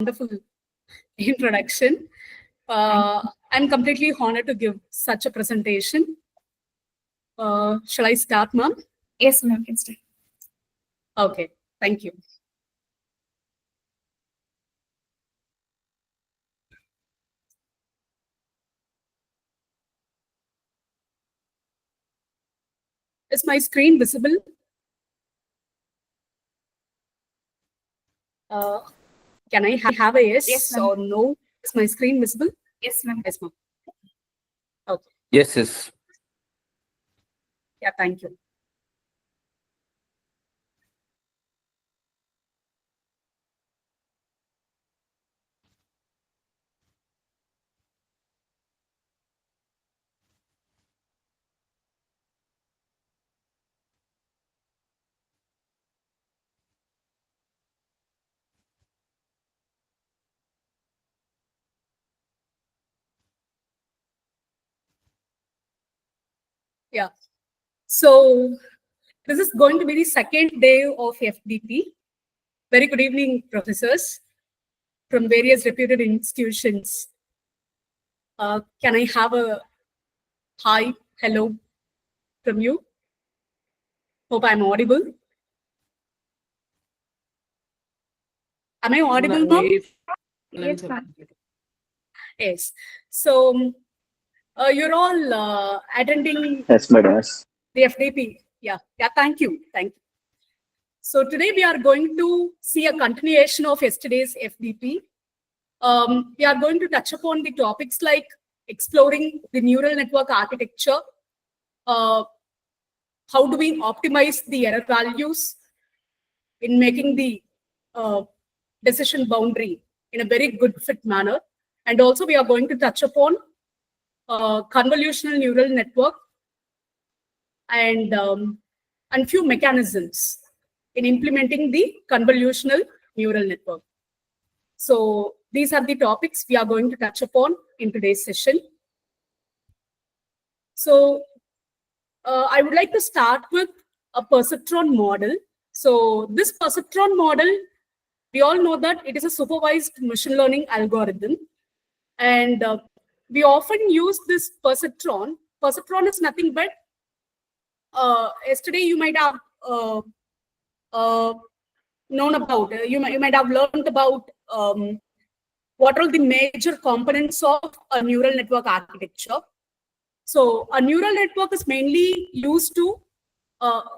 wonderful introduction. I'm completely honored to give such a presentation. Shall I start, ma'am? Yes, ma'am, can start. Okay, thank you. Is my screen visible? Can I have a yes, or no? Is my screen visible? Yes, ma'am. Yes, ma'am. Okay. Yes. Yeah, thank you. Yeah. So this is going to be the second day of FDP. Very good evening, professors from various reputed institutions. Can I have a hi, hello from you? Hope I'm audible. Am I audible, ma'am? Yes, ma'am. Yes. So you're all attending Yes, madam. the FDP. Yeah. Thank you. So today we are going to see a continuation of yesterday's FDP. We are going to touch upon the topics like exploring the neural network architecture, how do we optimize the error values in making the decision boundary in a very good fit manner. And also we are going to touch upon convolutional neural network and few mechanisms in implementing the convolutional neural network. So these are the topics we are going to touch upon in today's session. So I would like to start with a perceptron model. So this perceptron model, we all know that it is a supervised machine learning algorithm. And we often use this perceptron. Perceptron is nothing but, yesterday you might have known about, you might have learned about what are the major components of a neural network architecture. So a neural network is mainly used to,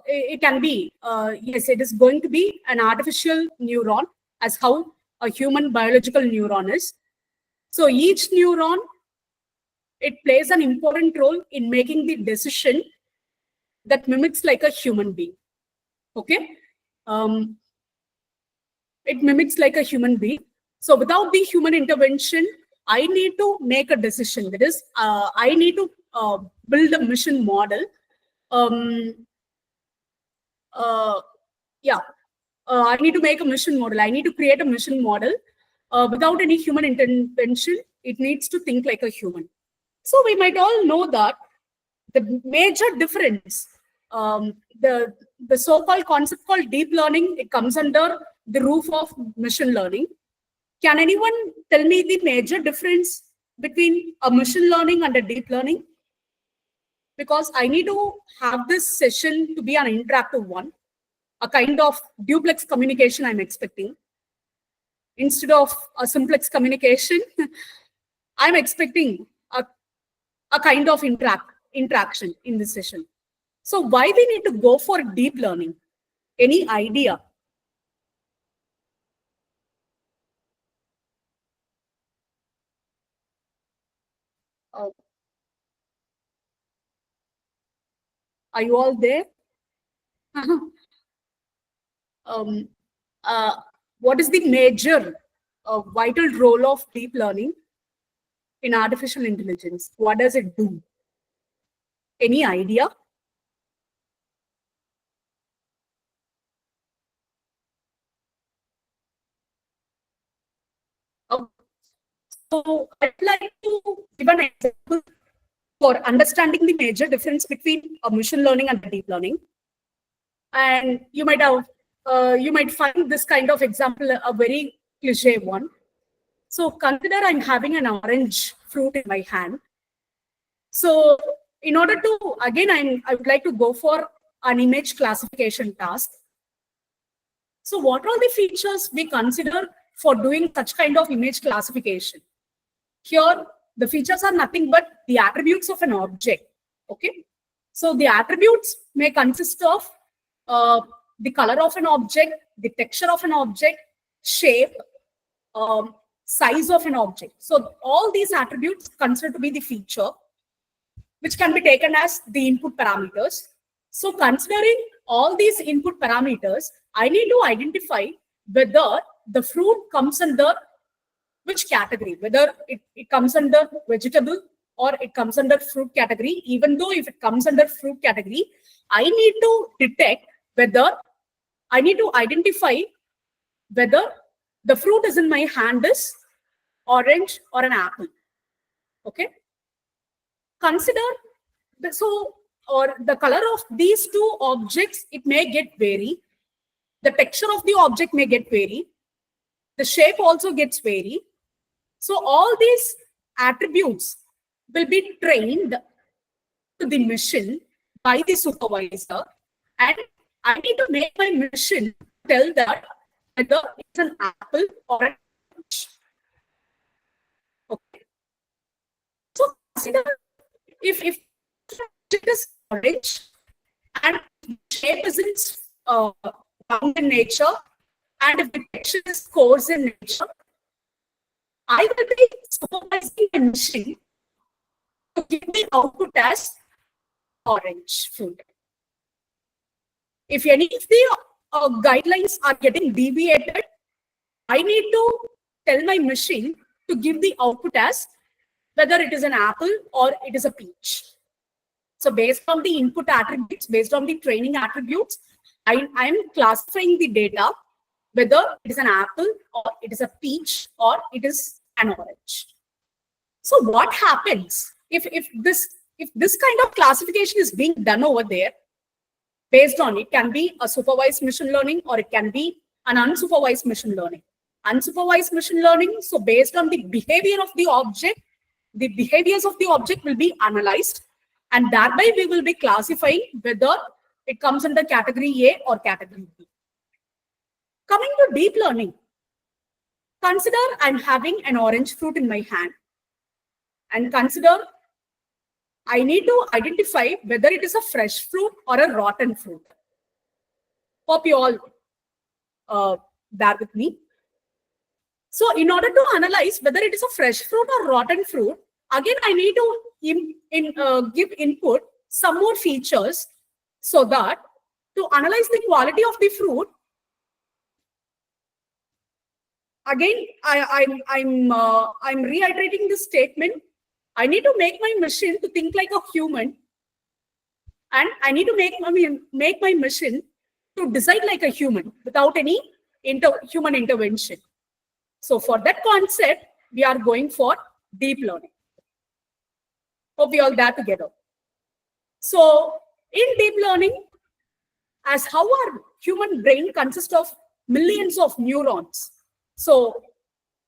it can be, yes, it is going to be an artificial neuron as how a human biological neuron is. So each neuron, it plays an important role in making the decision that mimics like a human being. Okay. It mimics like a human being. So without the human intervention, I need to make a decision. That is, I need to build a mission model. I need to make a mission model. I need to create a mission model. Without any human intervention, it needs to think like a human. So we might all know that the major difference, the so-called concept called deep learning, it comes under the roof of machine learning. Can anyone tell me the major difference between a machine learning and a deep learning? Because I need to have this session to be an interactive one, a kind of duplex communication I'm expecting. Instead of a simplex communication, I'm expecting a kind of interaction in this session. So why we need to go for deep learning? Any idea? Are you all there? What is the major vital role of deep learning in artificial intelligence? What does it do? Any idea? So I'd like to give an example for understanding the major difference between a machine learning and deep learning. And you might have, you might find this kind of example a very cliche one. So consider I'm having an orange fruit in my hand. So in order to, again, I would like to go for an image classification task. So what are the features we consider for doing such kind of image classification? Here, the features are nothing but the attributes of an object. Okay. So the attributes may consist of the color of an object, the texture of an object, shape, size of an object. So all these attributes considered to be the feature, which can be taken as the input parameters. So considering all these input parameters, I need to identify whether the fruit comes under which category, whether it comes under vegetable or it comes under fruit category. Even though if it comes under fruit category, I need to detect whether, I need to identify whether the fruit is in my hand is orange or an apple. Okay. Consider or the color of these two objects, it may get vary. The texture of the object may get vary. The shape also gets vary. So all these attributes will be trained to the machine by the supervisor, and I need to make my machine tell that whether it's an apple or an orange. Okay. So consider if it is orange and shape isn't round in nature, and if the texture is coarse in nature, I will be supervising the machine to give the output as orange fruit. If any of the guidelines are getting deviated, I need to tell my machine to give the output as whether it is an apple or it is a peach. So based on the input attributes, based on the training attributes, I am classifying the data whether it is an apple or it is a peach or it is an orange. So what happens if this kind of classification is being done over there? Based on, it can be a supervised machine learning or it can be an unsupervised machine learning. Unsupervised machine learning, so based on the behavior of the object, the behaviors of the object will be analyzed, and thereby we will be classifying whether it comes under category A or category B. Coming to deep learning, consider I'm having an orange fruit in my hand, and consider I need to identify whether it is a fresh fruit or a rotten fruit. Hope you all bear with me. So in order to analyze whether it is a fresh fruit or rotten fruit, again I need to give input some more features, so that to analyze the quality of the fruit, again I'm reiterating this statement. I need to make my machine to think like a human, and I need to make my machine to decide like a human without any human intervention. So for that concept, we are going for deep learning. Hope we all there together. So in deep learning, as how our human brain consists of millions of neurons, so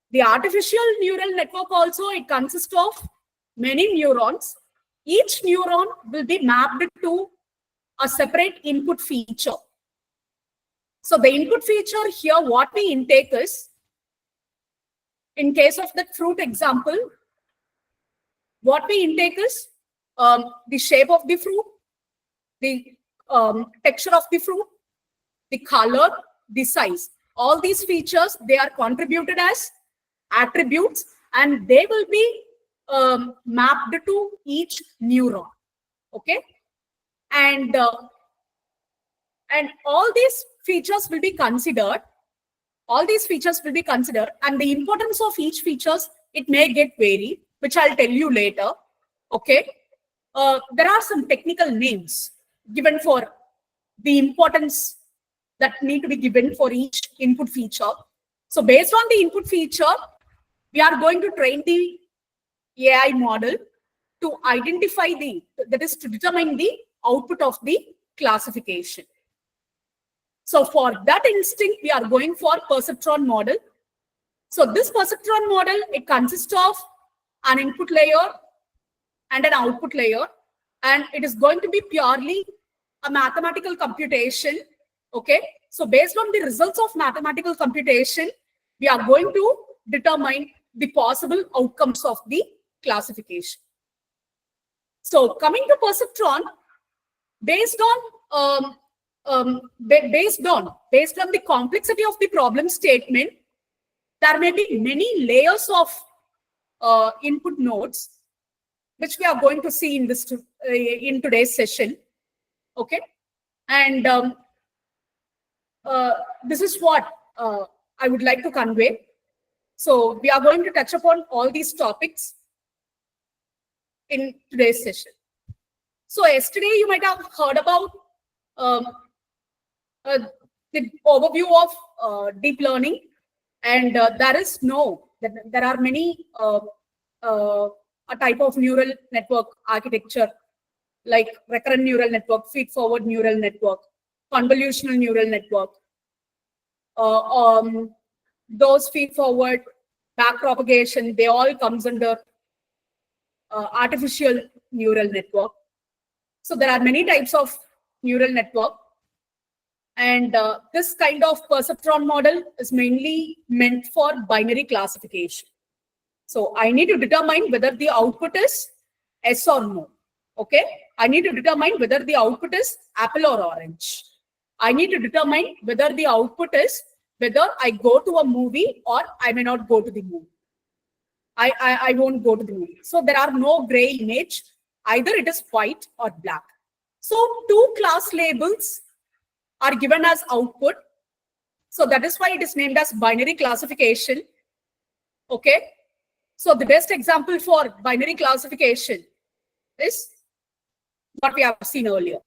the artificial neural network also, it consists of many neurons. Each neuron will be mapped to a separate input feature. So the input feature here, what we intake is, in case of that fruit example, what we intake is the shape of the fruit, the texture of the fruit, the color, the size. All these features, they are contributed as attributes, and they will be mapped to each neuron. Okay, and all these features will be considered. All these features will be considered, and the importance of each features, it may get vary, which I'll tell you later. Okay, there are some technical names given for the importance that need to be given for each input feature. So based on the input feature, we are going to train the AI model to identify that is to determine the output of the classification. So for that instinct, we are going for perceptron model. So this perceptron model, it consists of an input layer and an output layer, and it is going to be purely a mathematical computation. Okay, so based on the results of mathematical computation, we are going to determine the possible outcomes of the classification. So coming to perceptron, based on the complexity of the problem statement, there may be many layers of input nodes, which we are going to see in this in today's session. Okay, and this is what I would like to convey. So we are going to touch upon all these topics in today's session. So yesterday you might have heard about the overview of deep learning, and there are many a type of neural network architecture, like recurrent neural network, feed-forward neural network, convolutional neural network. Those feed-forward, backpropagation, they all comes under artificial neural network. So there are many types of neural network, and this kind of perceptron model is mainly meant for binary classification. So I need to determine whether the output is yes or no. Okay, I need to determine whether the output is apple or orange. I need to determine whether the output is whether I go to a movie or I may not go to the movie. I won't go to the movie. So there are no gray image. Either it is white or black. So two class labels are given as output. So that is why it is named as binary classification. Okay. So the best example for binary classification is what we have seen earlier.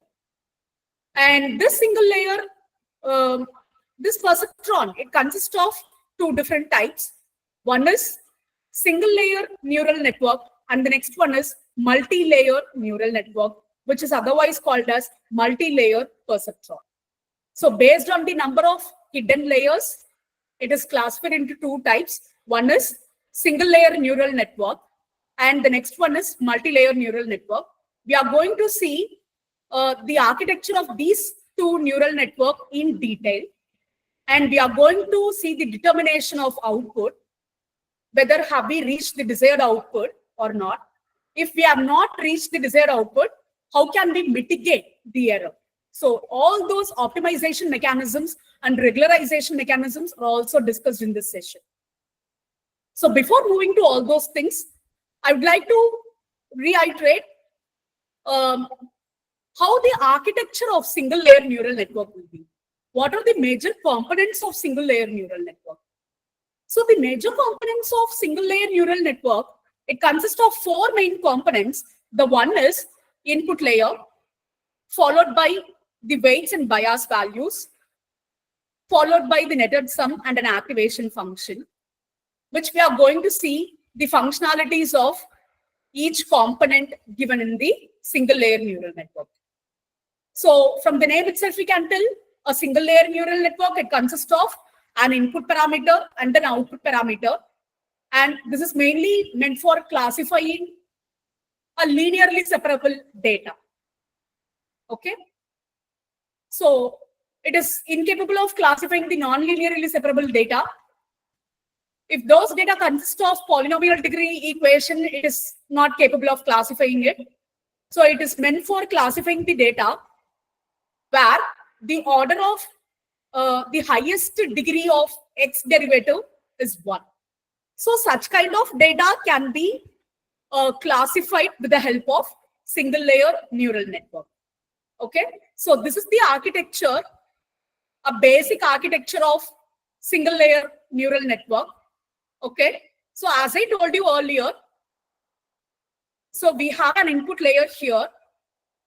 And this single layer, this perceptron, it consists of two different types. One is single layer neural network, and the next one is multi-layer neural network, which is otherwise called as multi-layer perceptron. So based on the number of hidden layers, it is classified into two types. One is single layer neural network, and the next one is multi-layer neural network. We are going to see the architecture of these two neural networks in detail, and we are going to see the determination of output, whether have we reached the desired output or not. If we have not reached the desired output, how can we mitigate the error? So all those optimization mechanisms and regularization mechanisms are also discussed in this session. So before moving to all those things, I would like to reiterate how the architecture of single layer neural network will be. What are the major components of single layer neural network? So the major components of single layer neural network, it consists of four main components. The one is input layer, followed by the weights and bias values, followed by the netted sum and an activation function, which we are going to see the functionalities of each component given in the single layer neural network. So from the name itself, we can tell a single layer neural network, it consists of an input parameter and an output parameter. And this is mainly meant for classifying a linearly separable data. Okay. So it is incapable of classifying the non-linearly separable data. If those data consist of polynomial degree equation, it is not capable of classifying it. So it is meant for classifying the data where the order of the highest degree of x derivative is 1. So such kind of data can be classified with the help of single layer neural network. Okay, so this is the architecture, a basic architecture of single layer neural network. Okay, so as I told you earlier, so we have an input layer here,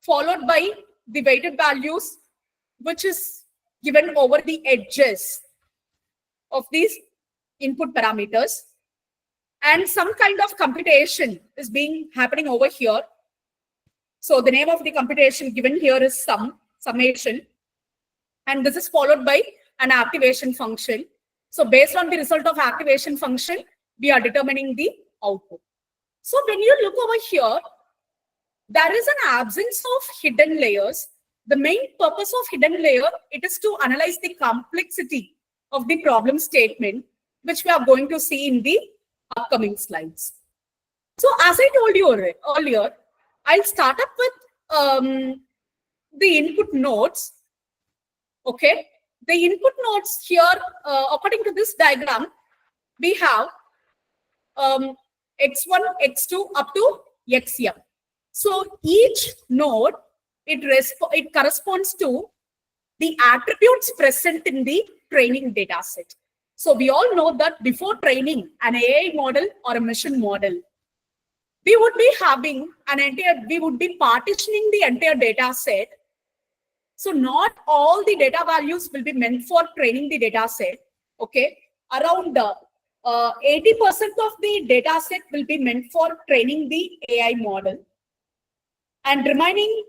followed by the weighted values, which is given over the edges of these input parameters. And some kind of computation is happening over here. So the name of the computation given here is summation. And this is followed by an activation function. So based on the result of activation function, we are determining the output. So when you look over here, there is an absence of hidden layers. The main purpose of hidden layer, it is to analyze the complexity of the problem statement, which we are going to see in the upcoming slides. So as I told you earlier, I'll start up with the input nodes. Okay, the input nodes here, according to this diagram, we have x1, x2 up to xm. So each node, it corresponds to the attributes present in the training data set. So we all know that before training an AI model or a machine model, we would be having we would be partitioning the entire data set. So not all the data values will be meant for training the data set. Okay, around 80% of the data set will be meant for training the AI model, and remaining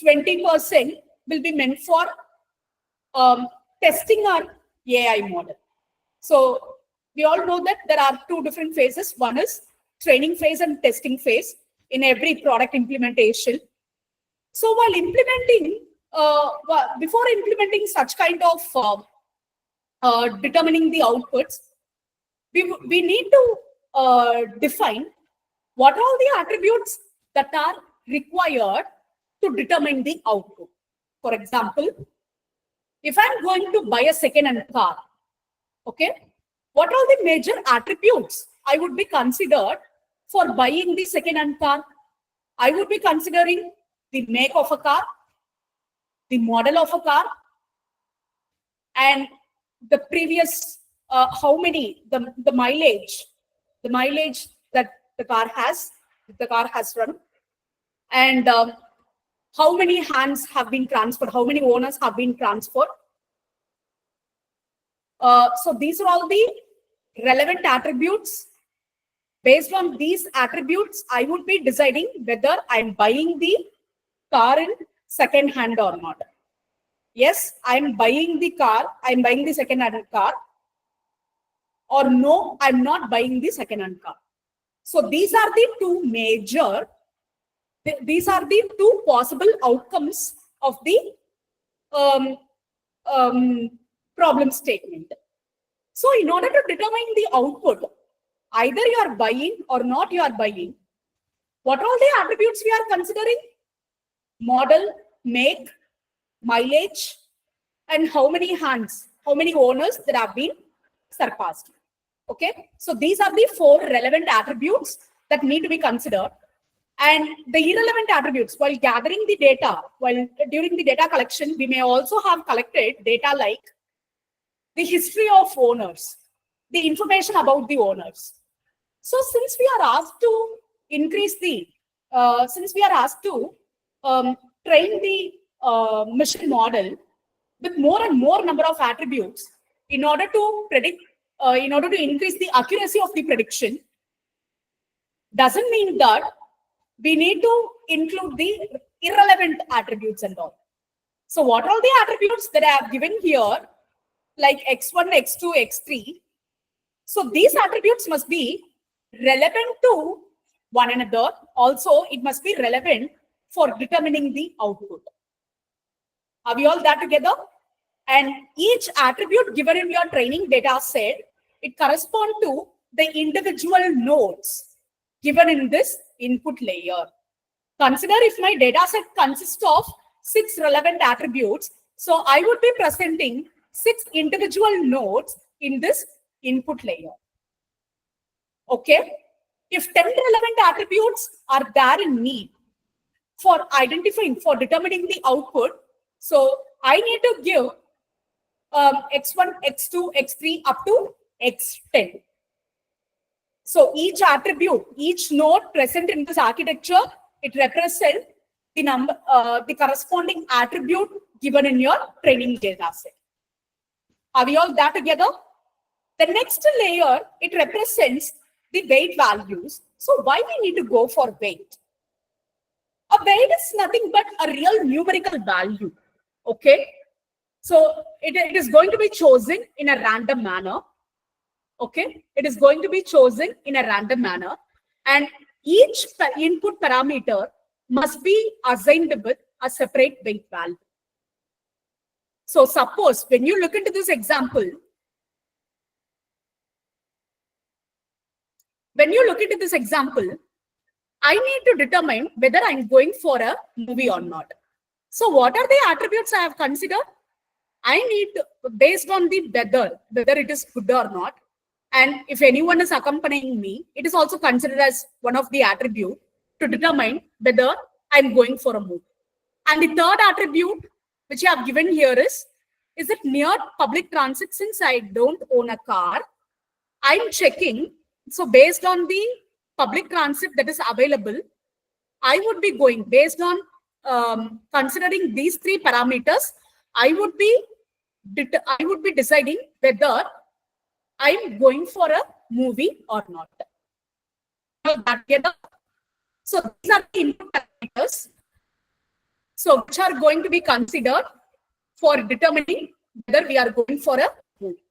20% will be meant for testing our AI model. So we all know that there are two different phases. One is training phase and testing phase in every product implementation. So while implementing, before implementing such kind of determining the outputs, we need to define what are all the attributes that are required to determine the output. For example, if I'm going to buy a second-hand car, okay, what are the major attributes I would be considered for buying the second-hand car? I would be considering the make of a car, the model of a car, and the previous the mileage that the car has run, and how many hands have been transferred, how many owners have been transferred. So these are all the relevant attributes. Based on these attributes, I would be deciding whether I'm buying the car in second hand or not. Yes, I'm buying the car, I'm buying the second hand car, or no, I'm not buying the second hand car. So these are the two possible outcomes of the problem statement. So in order to determine the output, either you are buying or not you are buying, what are all the attributes we are considering? Model, make, mileage, and how many hands, how many owners that have been surpassed. Okay, so these are the four relevant attributes that need to be considered. And the irrelevant attributes, while gathering the data, during the data collection, we may also have collected data like the history of owners, the information about the owners. So since we are asked to increase the, train the machine model with more and more number of attributes in order to predict, in order to increase the accuracy of the prediction, doesn't mean that we need to include the irrelevant attributes and all. So what are the attributes that I have given here, like x1, x2, x3? So these attributes must be relevant to one another. Also, it must be relevant for determining the output. Are we all that together? And each attribute given in your training data set, it corresponds to the individual nodes given in this input layer. Consider if my data set consists of 6 relevant attributes, so I would be presenting 6 individual nodes in this input layer. Okay, if 10 relevant attributes are there in need for identifying, for determining the output, so I need to give x1, x2, x3 up to x10. So each attribute, each node present in this architecture, it represents the number, the corresponding attribute given in your training data set. Are we all that together? The next layer, it represents the weight values. So why we need to go for weight? A weight is nothing but a real numerical value. Okay. So it is going to be chosen in a random manner. Okay, it is going to be chosen in a random manner, and each input parameter must be assigned with a separate weight value. So suppose when you look into this example, I need to determine whether I'm going for a movie or not. So what are the attributes I have considered? I need to, based on the whether it is good or not. And if anyone is accompanying me, it is also considered as one of the attribute to determine whether I'm going for a movie. And the third attribute, which I have given here is it near public transit? Since I don't own a car, I'm checking. So based on the public transit that is available, I would be going based on considering these three parameters. I would be deciding whether I'm going for a movie or not. So these are the input parameters. So which are going to be considered for determining whether we are going for a movie.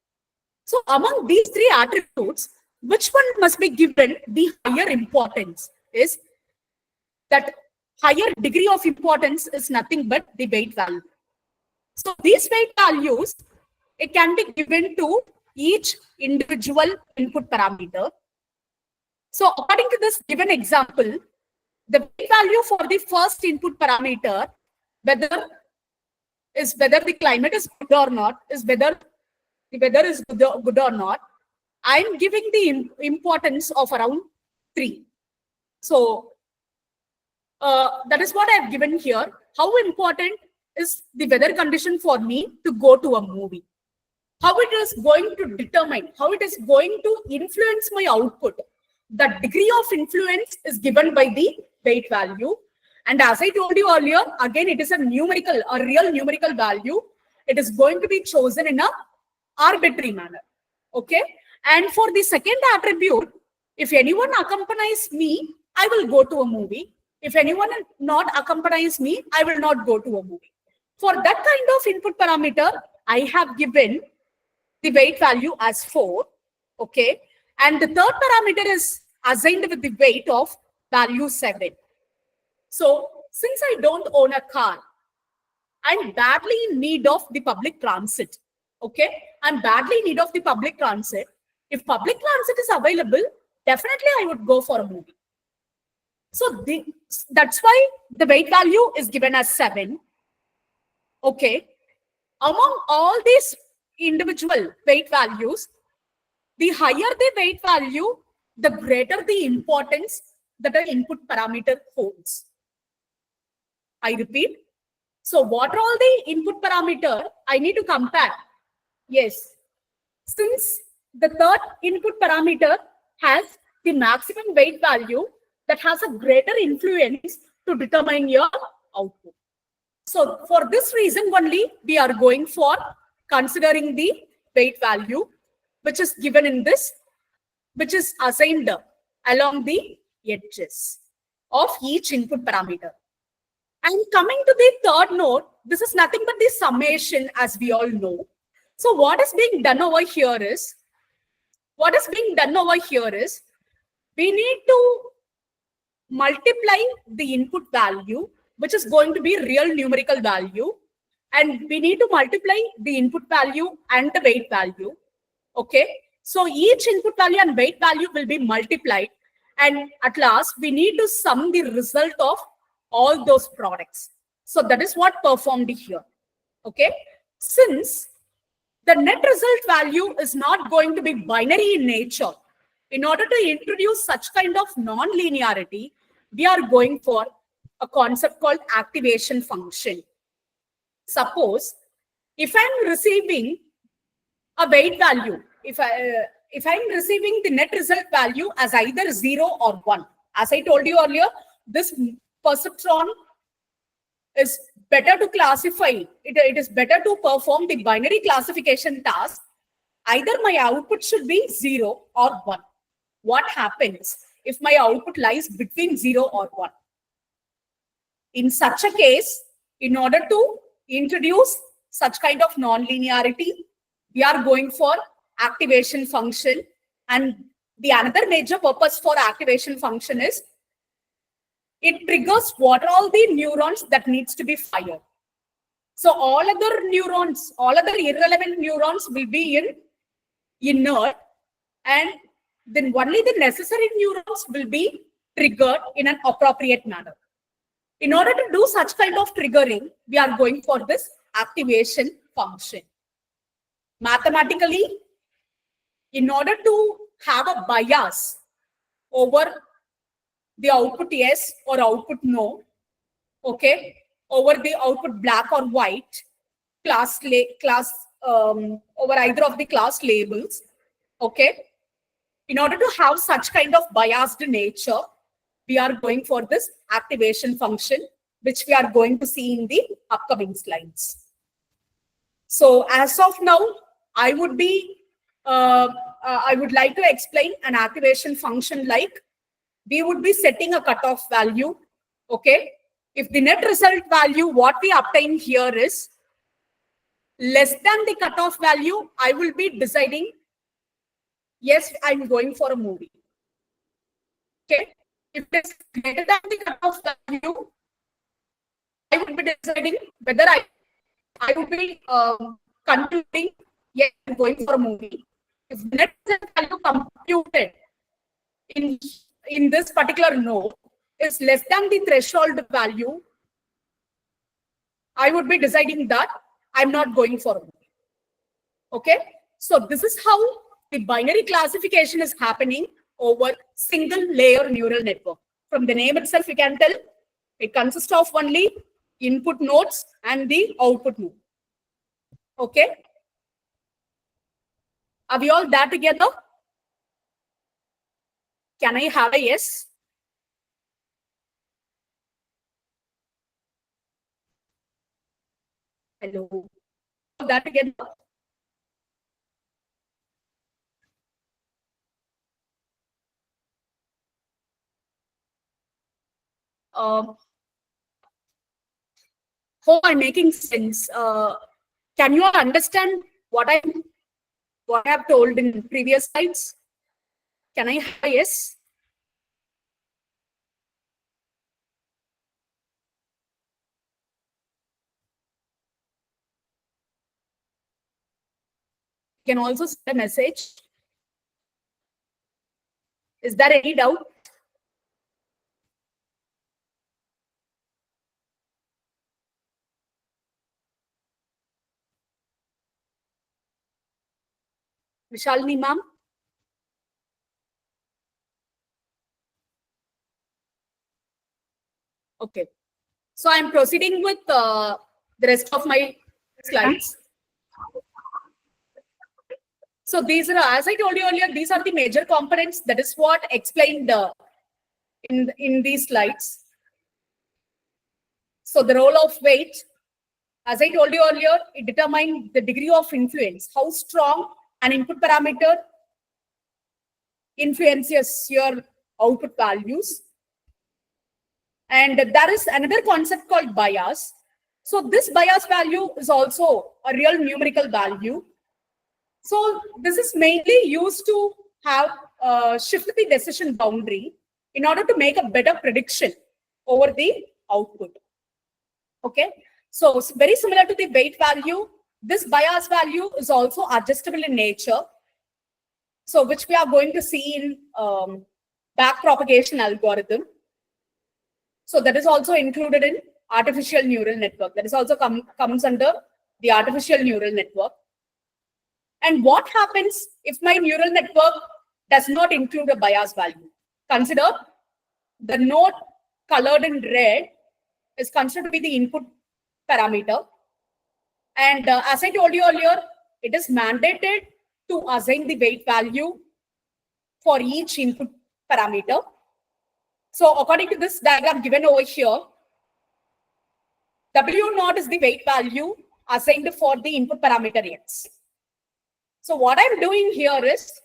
So among these three attributes, which one must be given the higher importance is that higher degree of importance is nothing but the weight value. So these weight values, it can be given to each individual input parameter. So according to this given example, the weight value for the first input parameter, whether the climate is good or not, is whether the weather is good or not, I'm giving the importance of around 3. So that is what I've given here. How important is the weather condition for me to go to a movie? How it is going to determine, how it is going to influence my output. The degree of influence is given by the weight value. And as I told you earlier, again, it is a real numerical value. It is going to be chosen in a arbitrary manner. Okay. And for the second attribute, if anyone accompanies me, I will go to a movie. If anyone not accompanies me, I will not go to a movie. For that kind of input parameter, I have given the weight value as 4. Okay. And the third parameter is assigned with the weight of value 7. So since I don't own a car, I'm badly in need of the public transit. Okay. I'm badly in need of the public transit. If public transit is available, definitely I would go for a movie. So that's why the weight value is given as 7. Okay. Among all these individual weight values, the higher the weight value, the greater the importance that the input parameter holds. I repeat. So what are all the input parameter I need to compare? Yes. Since the third input parameter has the maximum weight value that has a greater influence to determine your output. So for this reason only, we are going for considering the weight value, which is given in this, which is assigned along the edges of each input parameter. And coming to the third node, this is nothing but the summation, as we all know. So what is being done over here is, we need to multiply the input value, which is going to be real numerical value. And we need to multiply the input value and the weight value. Okay. So each input value and weight value will be multiplied. And at last, we need to sum the result of all those products. So that is what performed here. Okay. Since the net result value is not going to be binary in nature, in order to introduce such kind of non-linearity, we are going for a concept called activation function. Suppose if I'm receiving a weight value, if I'm receiving the net result value as either 0 or 1, as I told you earlier, this perceptron is better to classify. It is better to perform the binary classification task. Either my output should be 0 or 1. What happens if my output lies between 0 or 1? In such a case, in order to introduce such kind of non-linearity, we are going for activation function. And the another major purpose for activation function is it triggers what are all the neurons that needs to be fired. So all other neurons, all other irrelevant neurons will be in inert, and then only the necessary neurons will be triggered in an appropriate manner. In order to do such kind of triggering, we are going for this activation function. Mathematically, in order to have a bias over the output yes or output no, okay, over the output black or white, over either of the class labels, okay. In order to have such kind of biased nature, we are going for this activation function, which we are going to see in the upcoming slides. So as of now, I would like to explain an activation function like we would be setting a cutoff value, okay. If the net result value, what we obtain here is less than the cutoff value, I will be deciding, yes, I'm going for a movie. Okay. If it is greater than the cutoff value, I would be deciding whether I would be concluding, yes, I'm going for a movie. If the net result value computed in this particular node is less than the threshold value, I would be deciding that I'm not going for a movie. Okay. So this is how the binary classification is happening over single layer neural network. From the name itself, you can tell it consists of only input nodes and the output node. Okay. Are we all there together? Can I have a yes? Hello. All that together? Hope I'm making sense. Can you all understand what I have told in previous slides? Can I have a yes? You can also send a message. Is there any doubt? Vishalini ma'am? Okay. So I'm proceeding with the rest of my slides. So these are, as I told you earlier, these are the major components. That is what explained in these slides. So the role of weight, as I told you earlier, it determines the degree of influence, how strong an input parameter influences your output values. And there is another concept called bias. So this bias value is also a real numerical value. So this is mainly used to have shift the decision boundary in order to make a better prediction over the output. Okay. So it's very similar to the weight value. This bias value is also adjustable in nature. So which we are going to see in back propagation algorithm. So that is also included in artificial neural network. That is also comes under the artificial neural network. And what happens if my neural network does not include a bias value? Consider the node colored in red is considered to be the input parameter. And as I told you earlier, it is mandated to assign the weight value for each input parameter. So according to this diagram given over here, W0 is the weight value assigned for the input parameter X. So what I'm doing here is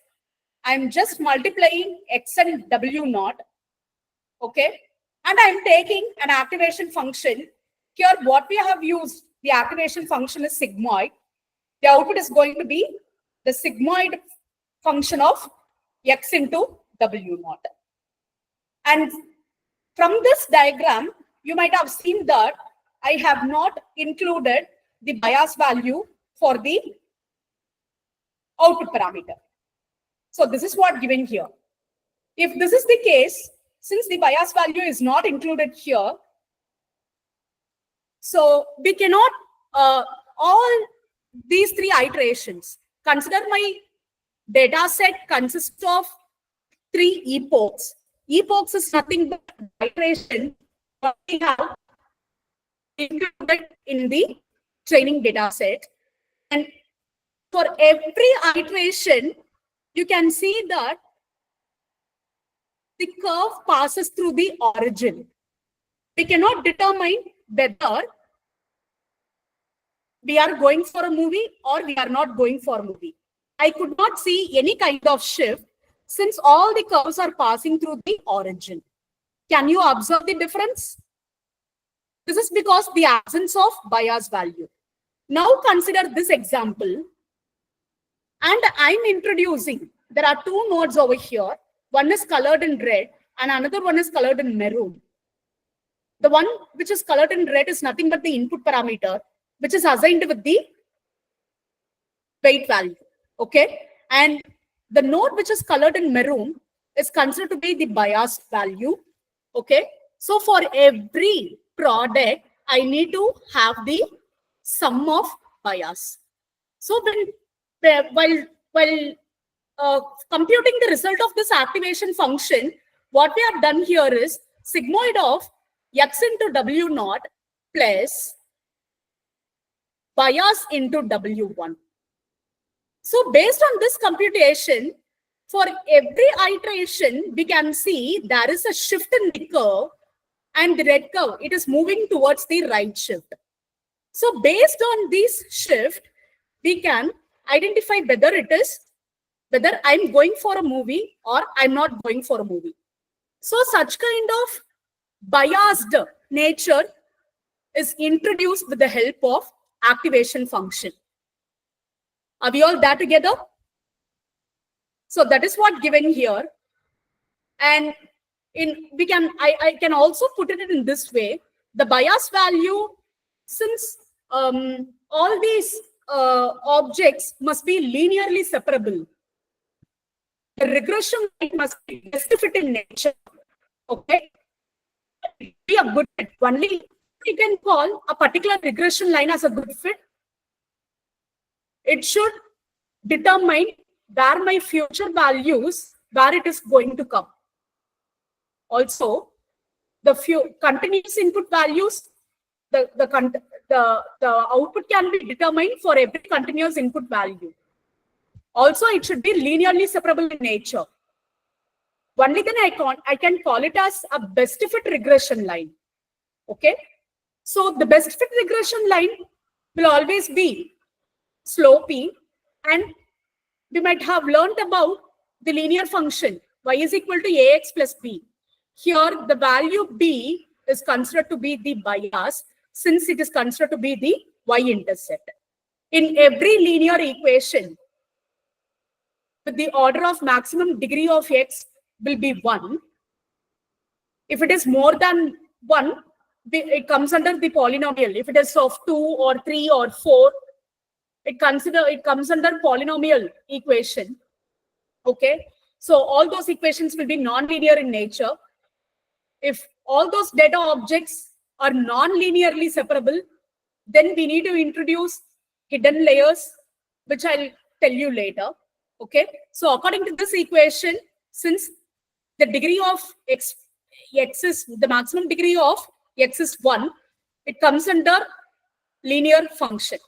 I'm just multiplying X and W0, okay? And I'm taking an activation function. Here what we have used, the activation function is sigmoid. The output is going to be the sigmoid function of x into W naught. And from this diagram, you might have seen that I have not included the bias value for the output parameter. So this is what given here. If this is the case, since the bias value is not included here, so we cannot, all these three iterations, consider my data set consists of 3 epochs. Epochs is nothing but iteration what we have included in the training data set. And for every iteration, you can see that the curve passes through the origin. We cannot determine whether we are going for a movie or we are not going for a movie. I could not see any kind of shift since all the curves are passing through the origin. Can you observe the difference? This is because the absence of bias value. Now consider this example. And I'm introducing, there are 2 nodes over here. One is colored in red and another one is colored in maroon. The one which is colored in red is nothing but the input parameter, which is assigned with the weight value. Okay. And the node which is colored in maroon is considered to be the bias value. Okay. So for every product, I need to have the sum of bias. So while computing the result of this activation function, what we have done here is sigmoid of x into W naught plus bias into W1. So based on this computation, for every iteration, we can see there is a shift in the curve, and the red curve, it is moving towards the right shift. So based on this shift, we can identify whether I'm going for a movie or I'm not going for a movie. So such kind of biased nature is introduced with the help of activation function. Are we all there together? So that is what given here. And I can also put it in this way. The bias value, since all these objects must be linearly separable, the regression line must be best fit in nature. Okay, be a good fit. Only you can call a particular regression line as a good fit. It should determine where my future values, where it is going to come. Also, the few continuous input values, the output can be determined for every continuous input value. Also, it should be linearly separable in nature. Only then I can call it as a best fit regression line. Okay. So the best fit regression line will always be slopey, and we might have learned about the linear function y is equal to ax plus b. Here the value b is considered to be the bias, since it is considered to be the y-intercept. In every linear equation, with the order of maximum degree of x will be 1. If it is more than 1, it comes under the polynomial. If it is of 2 or 3 or 4, it comes under polynomial equation. Okay, so all those equations will be non-linear in nature. If all those data objects are non-linearly separable, then we need to introduce hidden layers, which I'll tell you later. Okay, so according to this equation, since the degree of x is the maximum degree of x is 1, it comes under linear function.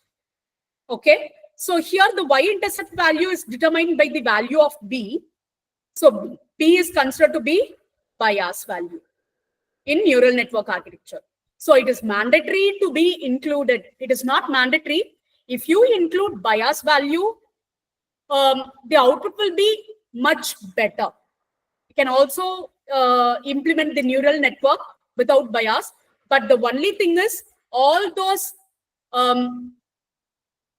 Okay, so here the y-intercept value is determined by the value of b. So b is considered to be bias value in neural network architecture. So it is mandatory to be included. It is not mandatory. If you include bias value, the output will be much better. You can also implement the neural network without bias, but the only thing is all those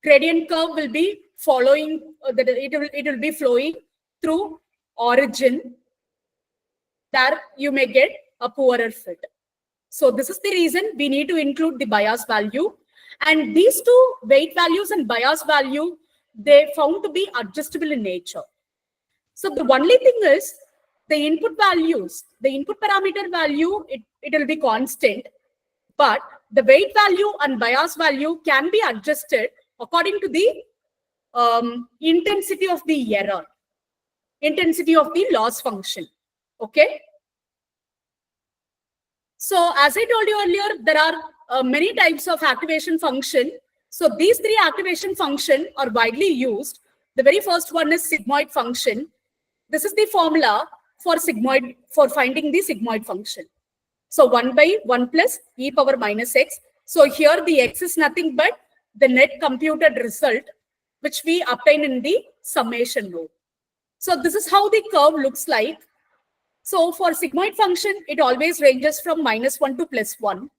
gradient curve will be following, it will be flowing through origin, there you may get a poorer fit. So this is the reason we need to include the bias value. And these two, weight values and bias value, they found to be adjustable in nature. So the only thing is the input values, the input parameter value, it will be constant, but the weight value and bias value can be adjusted according to the intensity of the error, intensity of the loss function. Okay. So as I told you earlier, there are many types of activation function. So these three activation function are widely used. The very first one is sigmoid function. This is the formula for sigmoid, for finding the sigmoid function. So 1 by 1 plus e power minus x. So here the x is nothing but the net computed result, which we obtain in the summation node. So this is how the curve looks like. So for sigmoid function, it always ranges from -1 to +1.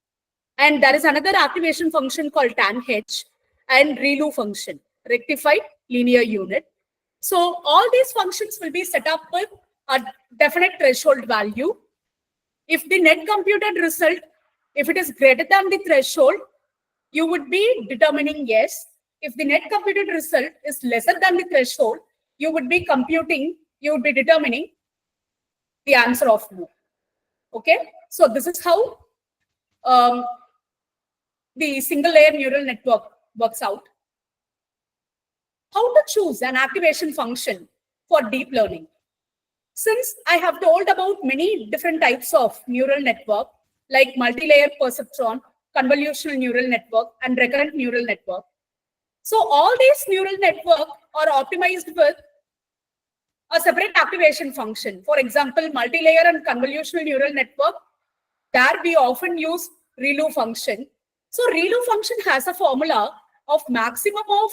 And there is another activation function called tan h and ReLU function, rectified linear unit. So all these functions will be set up with a definite threshold value. If the net computed result, if it is greater than the threshold, you would be determining yes. If the net computed result is lesser than the threshold, you would be determining the answer of no. Okay, so this is how the single layer neural network works out. How to choose an activation function for deep learning? Since I have told about many different types of neural network, like multi-layer perceptron, convolutional neural network, and recurrent neural network. So all these neural networks are optimized with a separate activation function. For example, multi-layer and convolutional neural network, there we often use ReLU function. So ReLU function has a formula of maximum of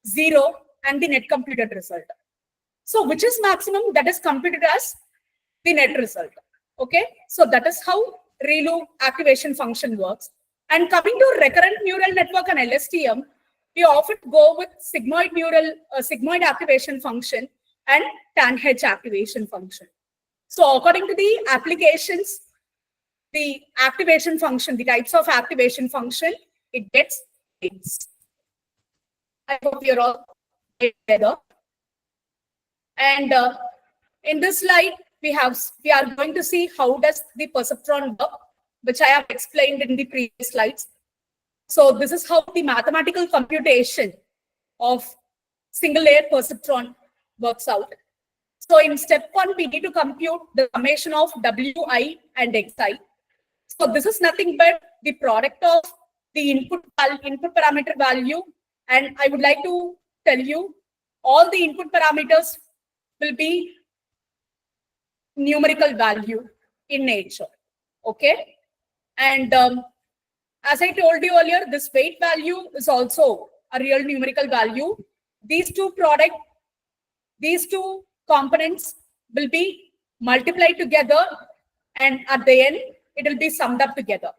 0 and the net computed result. So which is maximum, that is computed as the net result. Okay, so that is how ReLU activation function works. And coming to recurrent neural network and LSTM, we often go with sigmoid activation function and tan h activation function. So according to the applications, the activation function, the types of activation function, it gets changed. I hope you're all together. And in this slide, we are going to see how does the perceptron work, which I have explained in the previous slides. So this is how the mathematical computation of single layer perceptron works out. So in step 1, we need to compute the summation of Wi and xi. So this is nothing but the product of the input parameter value. And I would like to tell you all the input parameters will be numerical value in nature. Okay. And as I told you earlier, this weight value is also a real numerical value. These two components will be multiplied together, and at the end, it will be summed up together.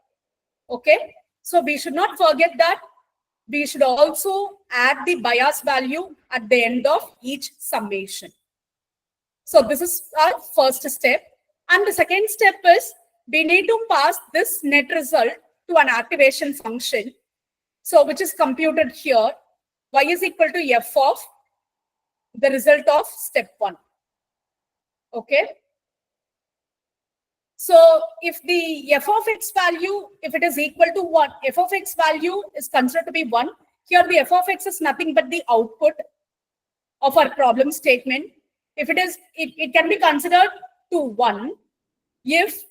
Okay. So we should not forget that we should also add the bias value at the end of each summation. So this is our first step. And the second step is we need to pass this net result to an activation function. So which is computed here. Y is equal to f of the result of step 1. Okay. So if the f of x value, if it is equal to 1, f of x value is considered to be 1. Here the f of x is nothing but the output of our problem statement. If it is, it can be considered to 1 if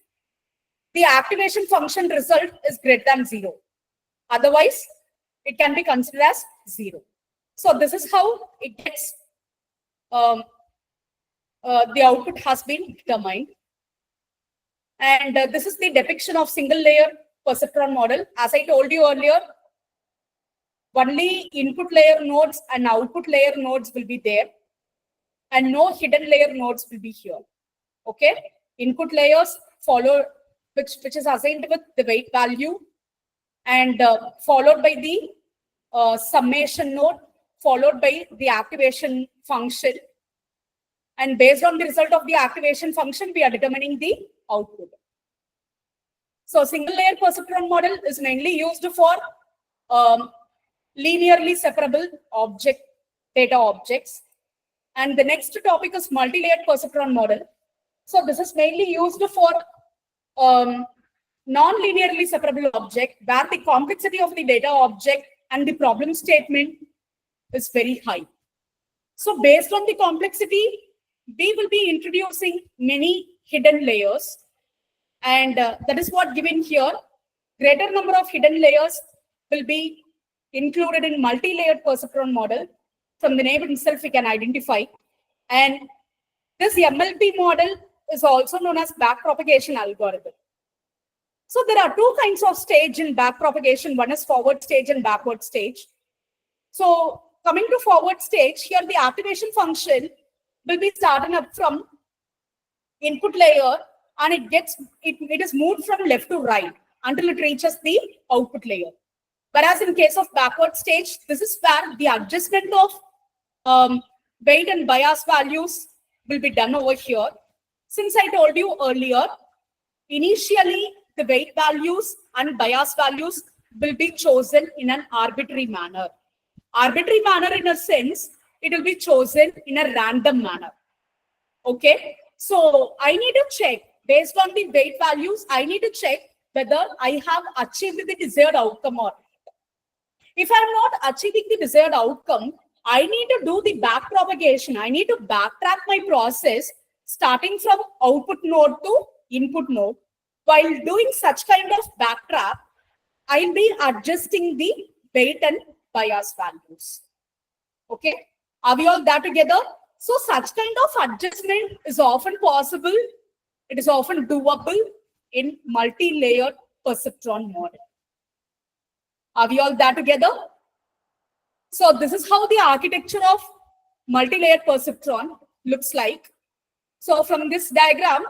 the activation function result is greater than 0. Otherwise, it can be considered as 0. So this is how it gets, the output has been determined. And this is the depiction of single layer perceptron model. As I told you earlier, only input layer nodes and output layer nodes will be there, and no hidden layer nodes will be here. Okay, input layers follow, which is assigned with the weight value, and followed by the summation node, followed by the activation function. And based on the result of the activation function, we are determining the output. So single layer perceptron model is mainly used for linearly separable data objects. And the next topic is multi-layered perceptron model. So this is mainly used for non-linearly separable object where the complexity of the data object and the problem statement is very high. So based on the complexity, we will be introducing many hidden layers. And that is what given here. Greater number of hidden layers will be included in multi-layered perceptron model. From the name itself, we can identify. And this MLP model is also known as backpropagation algorithm. So there are two kinds of stage in backpropagation. One is forward stage and backward stage. So coming to forward stage, here the activation function will be starting up from input layer, and it is moved from left to right until it reaches the output layer. Whereas in case of backward stage, this is where the adjustment of weight and bias values will be done over here. Since I told you earlier, initially the weight values and bias values will be chosen in an arbitrary manner. Arbitrary manner in a sense, it will be chosen in a random manner. Okay, so I need to check based on the weight values, I need to check whether I have achieved the desired outcome or not. If I'm not achieving the desired outcome, I need to do the back propagation. I need to backtrack my process starting from output node to input node. While doing such kind of backtrack, I'll be adjusting the weight and bias values. Okay, are we all that together? So such kind of adjustment is often possible. It is often doable in multi-layered perceptron model. Are we all that together? So this is how the architecture of multi-layered perceptron looks like. So from this diagram,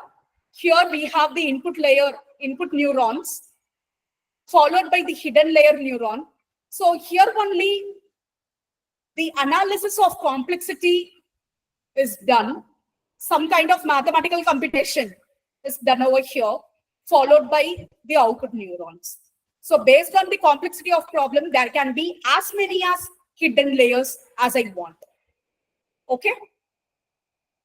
here we have the input layer, input neurons, followed by the hidden layer neuron. So here only the analysis of complexity is done. Some kind of mathematical computation is done over here, followed by the output neurons. So based on the complexity of problem, there can be as many as hidden layers as I want. Okay.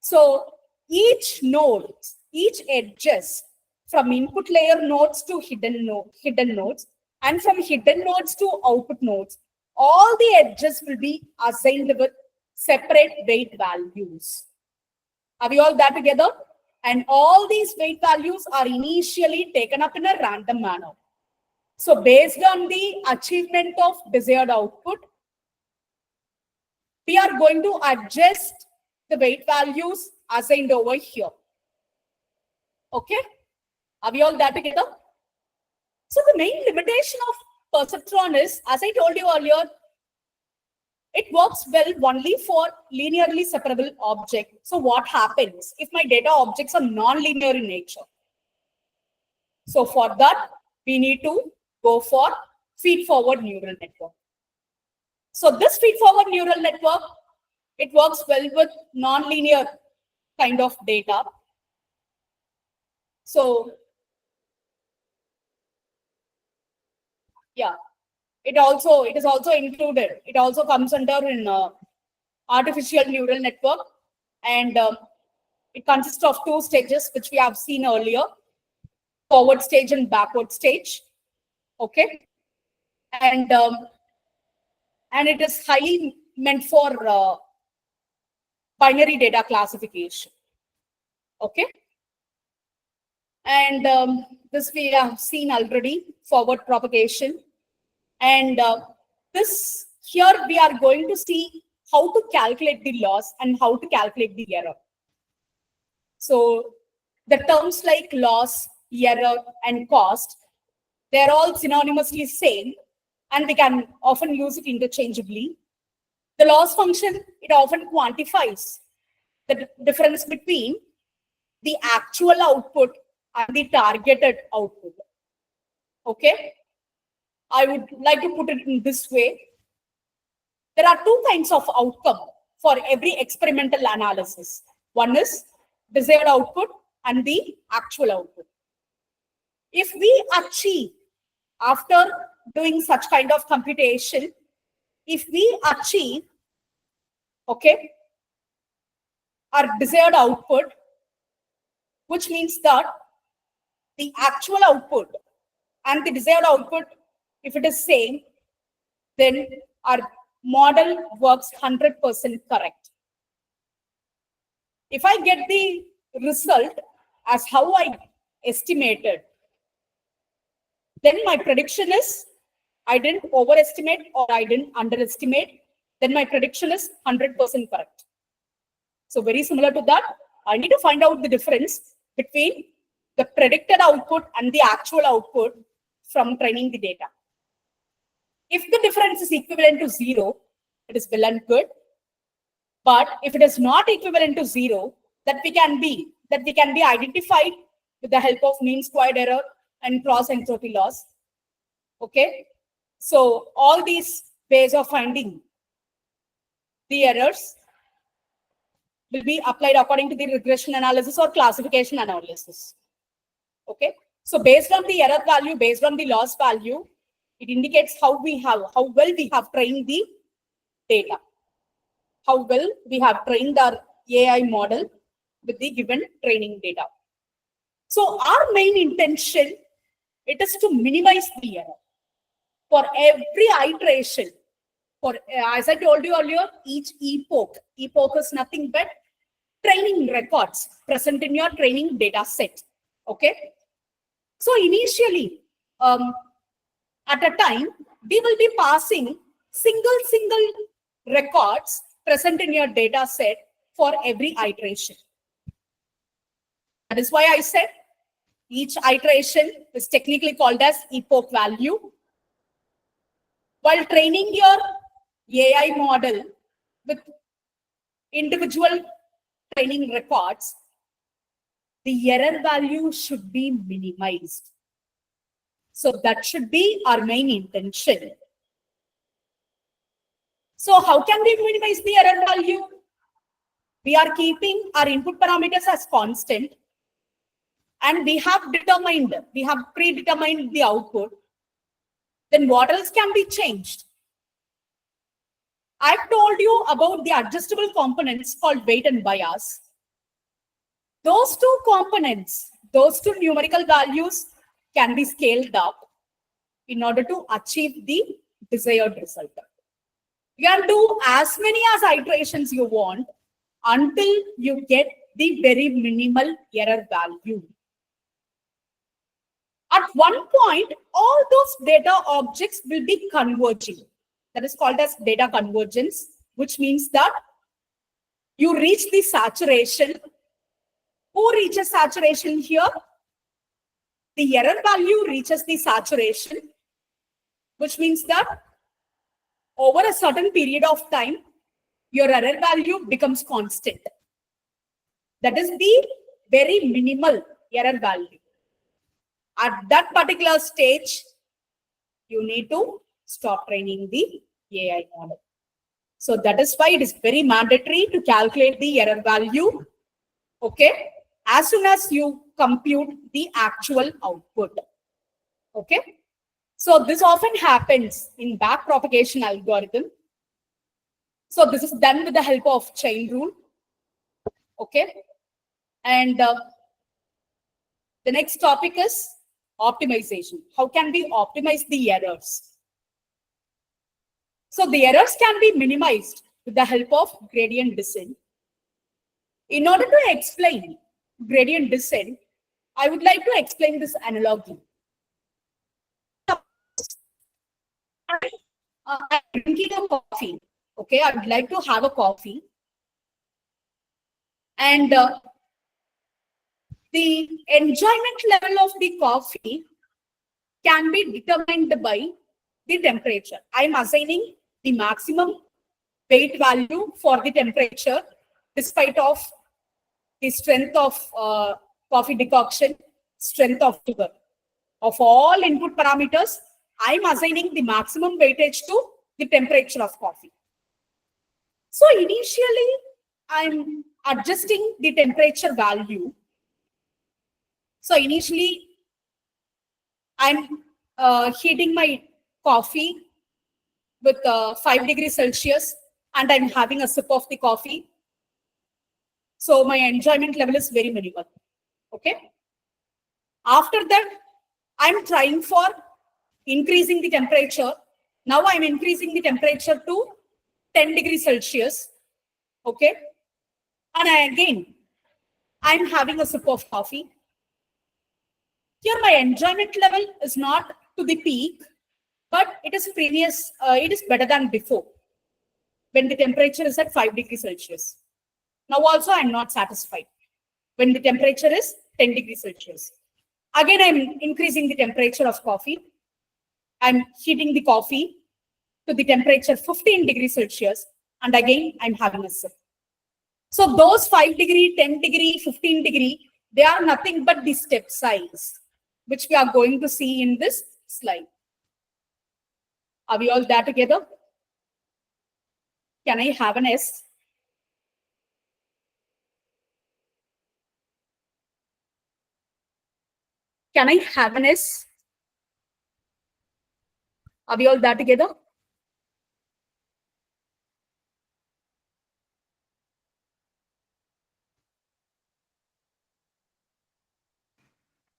So each node, each edges from input layer nodes to hidden nodes, and from hidden nodes to output nodes, all the edges will be assigned with separate weight values. Are we all that together? And all these weight values are initially taken up in a random manner. So based on the achievement of desired output, we are going to adjust the weight values assigned over here. Okay? Are we all that together? So the main limitation of perceptron is, as I told you earlier, it works well only for linearly separable object. So what happens if my data objects are non-linear in nature? So for that, we need to go for feed-forward neural network. So this feed-forward neural network, it works well with non-linear kind of data. So yeah, it is also included. It also comes under in artificial neural network, and it consists of two stages, which we have seen earlier: forward stage and backward stage. Okay, and it is highly meant for binary data classification. Okay, and this we have seen already, forward propagation. And this here we are going to see how to calculate the loss and how to calculate the error. So the terms like loss, error, and cost, they're all synonymously same, and we can often use it interchangeably. The loss function, it often quantifies the difference between the actual output and the targeted output. Okay? I would like to put it in this way. There are two kinds of outcome for every experimental analysis. One is desired output and the actual output. If we achieve, after doing such kind of computation, if we achieve, okay, our desired output, which means that the actual output and the desired output, if it is same, then our model works 100% correct. If I get the result as how I estimated, then my prediction is I didn't overestimate or I didn't underestimate, then my prediction is 100% correct. So very similar to that, I need to find out the difference between the predicted output and the actual output from training the data. If the difference is equivalent to 0, it is well and good. But if it is not equivalent to 0, that can be identified with the help of mean squared error and cross entropy loss. Okay, so all these ways of finding the errors will be applied according to the regression analysis or classification analysis. Okay, so based on the error value, based on the loss value, it indicates how well we have trained the data, how well we have trained our AI model with the given training data. So our main intention, it is to minimize the error. For every iteration, as I told you earlier, each epoch is nothing but training records present in your training data set. Okay. So initially, at a time, we will be passing single records present in your data set for every iteration. That is why I said each iteration is technically called as epoch value. While training your AI model with individual training records, the error value should be minimized. So that should be our main intention. So how can we minimize the error value? We are keeping our input parameters as constant, and we have predetermined the output. Then what else can be changed? I've told you about the adjustable components called weight and bias. Those two components, those two numerical values can be scaled up in order to achieve the desired result. You can do as many as iterations you want until you get the very minimal error value. At one point, all those data objects will be converging. That is called as data convergence, which means that you reach the saturation. Who reaches saturation here? The error value reaches the saturation, which means that over a certain period of time, your error value becomes constant. That is the very minimal error value. At that particular stage, you need to stop training the AI model. So that is why it is very mandatory to calculate the error value, okay, as soon as you compute the actual output. Okay. So this often happens in back propagation algorithm. So this is done with the help of chain rule. Okay. And the next topic is optimization. How can we optimize the errors? So the errors can be minimized with the help of gradient descent. In order to explain gradient descent, I would like to explain this analogy. I'm drinking a coffee. Okay, I would like to have a coffee. And the enjoyment level of the coffee can be determined by the temperature. I'm assigning the maximum weight value for the temperature despite of the strength of coffee decoction, strength of sugar. Of all input parameters, I'm assigning the maximum weightage to the temperature of coffee. So initially, I'm adjusting the temperature value. So initially, I'm heating my coffee with 5 degrees Celsius, and I'm having a sip of the coffee. So my enjoyment level is very minimal. Okay. After that, I'm trying for increasing the temperature. Now I'm increasing the temperature to 10 degrees Celsius. Okay. And I'm having a sip of coffee. Here my enjoyment level is not to the peak, but it is it is better than before when the temperature is at 5 degrees Celsius. Now also I'm not satisfied when the temperature is 10 degrees Celsius. Again, I'm increasing the temperature of coffee. I'm heating the coffee to the temperature 15 degrees Celsius. And again, I'm having a sip. So those 5 degree, 10 degree, 15 degree, they are nothing but the step size, which we are going to see in this slide. Are we all there together? Can I have an S? Can I have an S? Are we all there together?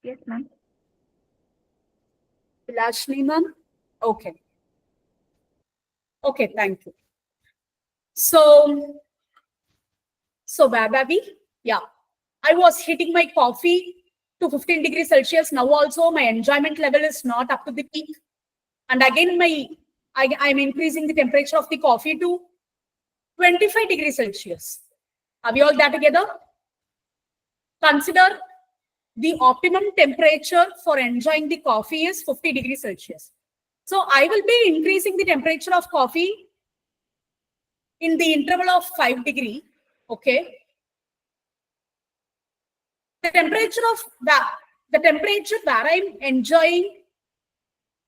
Yes, ma'am. Lashmi ma'am? Okay. Okay, thank you. So where were we? Yeah. I was heating my coffee to 15 degrees Celsius. Now also my enjoyment level is not up to the peak. And again, I'm increasing the temperature of the coffee to 25 degrees Celsius. Are we all there together? Consider the optimum temperature for enjoying the coffee is 50 degrees Celsius. So I will be increasing the temperature of coffee in the interval of 5 degree. Okay. The temperature where I'm enjoying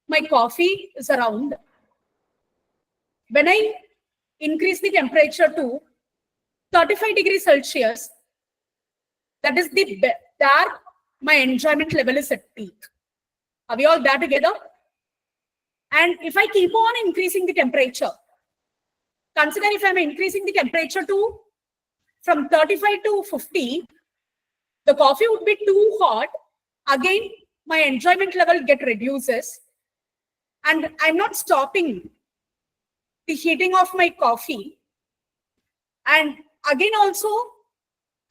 my coffee is around, when I increase the temperature to 35 degrees Celsius, that is there my enjoyment level is at peak. Are we all there together? And if I keep on increasing the temperature, consider if I'm increasing the temperature to from 35 to 50, the coffee would be too hot. Again, my enjoyment level reduces. And I'm not stopping the heating of my coffee. And again, also,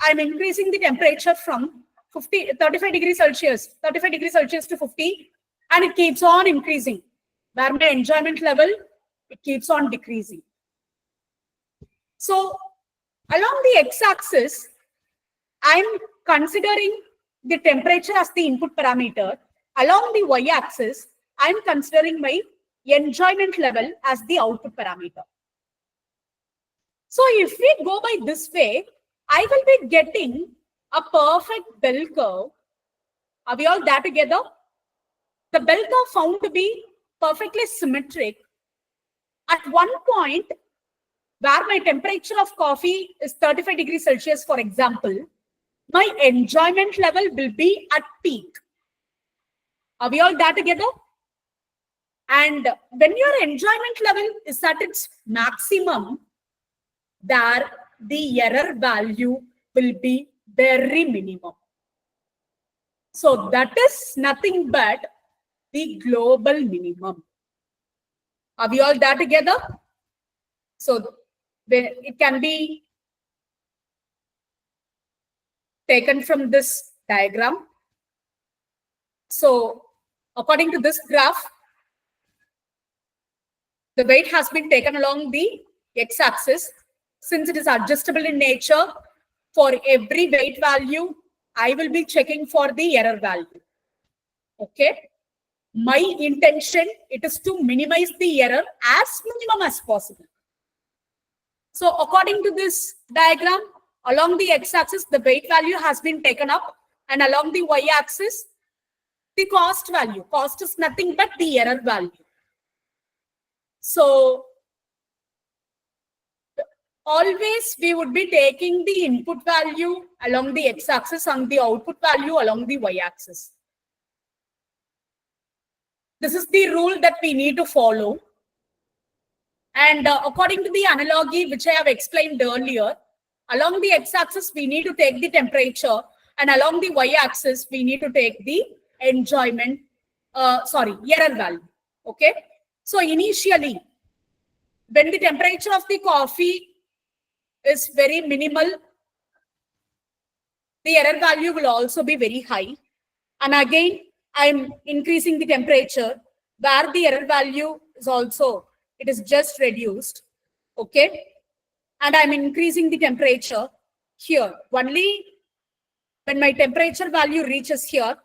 I'm increasing the temperature from 35 degrees Celsius to 50, and it keeps on increasing. Where my enjoyment level, it keeps on decreasing. So along the x-axis, I'm considering the temperature as the input parameter. Along the y-axis, I'm considering my enjoyment level as the output parameter. So if we go by this way, I will be getting a perfect bell curve. Are we all there together? The bell curve found to be perfectly symmetric. At one point, where my temperature of coffee is 35 degrees Celsius, for example, my enjoyment level will be at peak. Are we all there together? And when your enjoyment level is at its maximum, there the error value will be very minimum. So that is nothing but the global minimum. Are we all there together? So it can be taken from this diagram. So according to this graph, the weight has been taken along the x-axis. Since it is adjustable in nature, for every weight value, I will be checking for the error value. Okay. My intention, it is to minimize the error as minimum as possible. So according to this diagram, along the x-axis, the weight value has been taken up, and along the y-axis, the cost value. Cost is nothing but the error value. So always we would be taking the input value along the x-axis and the output value along the y-axis. This is the rule that we need to follow. And according to the analogy which I have explained earlier, along the x-axis we need to take the temperature, and along the y-axis we need to take the error value. Okay. So initially, when the temperature of the coffee is very minimal, the error value will also be very high. And again, I'm increasing the temperature where the error value is also, it is just reduced. Okay. And I'm increasing the temperature here. Only when my temperature value reaches here,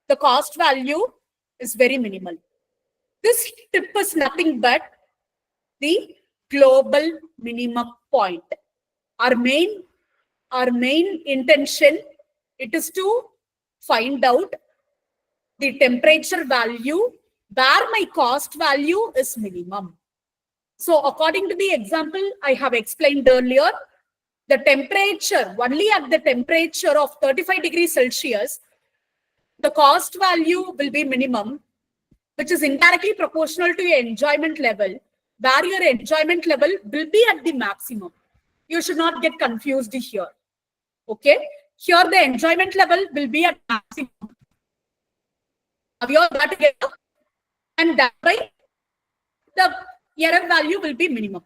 the cost value is very minimal. This tip is nothing but the global minimum point. Our main intention, it is to find out the temperature value where my cost value is minimum. So according to the example I have explained earlier, the temperature, only at the temperature of 35 degrees Celsius, the cost value will be minimum, which is indirectly proportional to your enjoyment level, where your enjoyment level will be at the maximum. You should not get confused here. Okay. Here the enjoyment level will be at maximum. Have you all got together? And that way the error value will be minimum.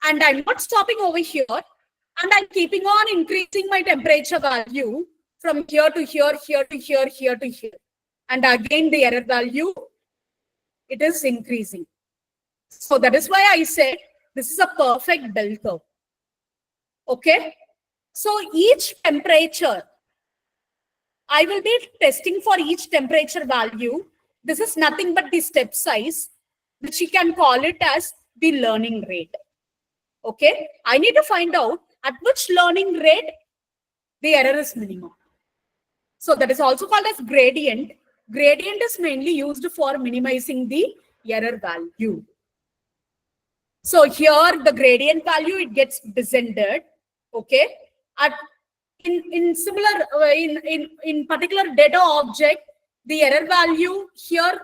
And I'm not stopping over here, and I'm keeping on increasing my temperature value from here to here, here to here, here to here. And again, the error value, it is increasing. So that is why I said this is a perfect bell curve. Okay. So each temperature, I will be testing for each temperature value. This is nothing but the step size, which you can call it as the learning rate. Okay. I need to find out at which learning rate the error is minimum. So that is also called as gradient. Gradient is mainly used for minimizing the error value. So here the gradient value, it gets descended. Okay. In similar, in particular data object, the error value here,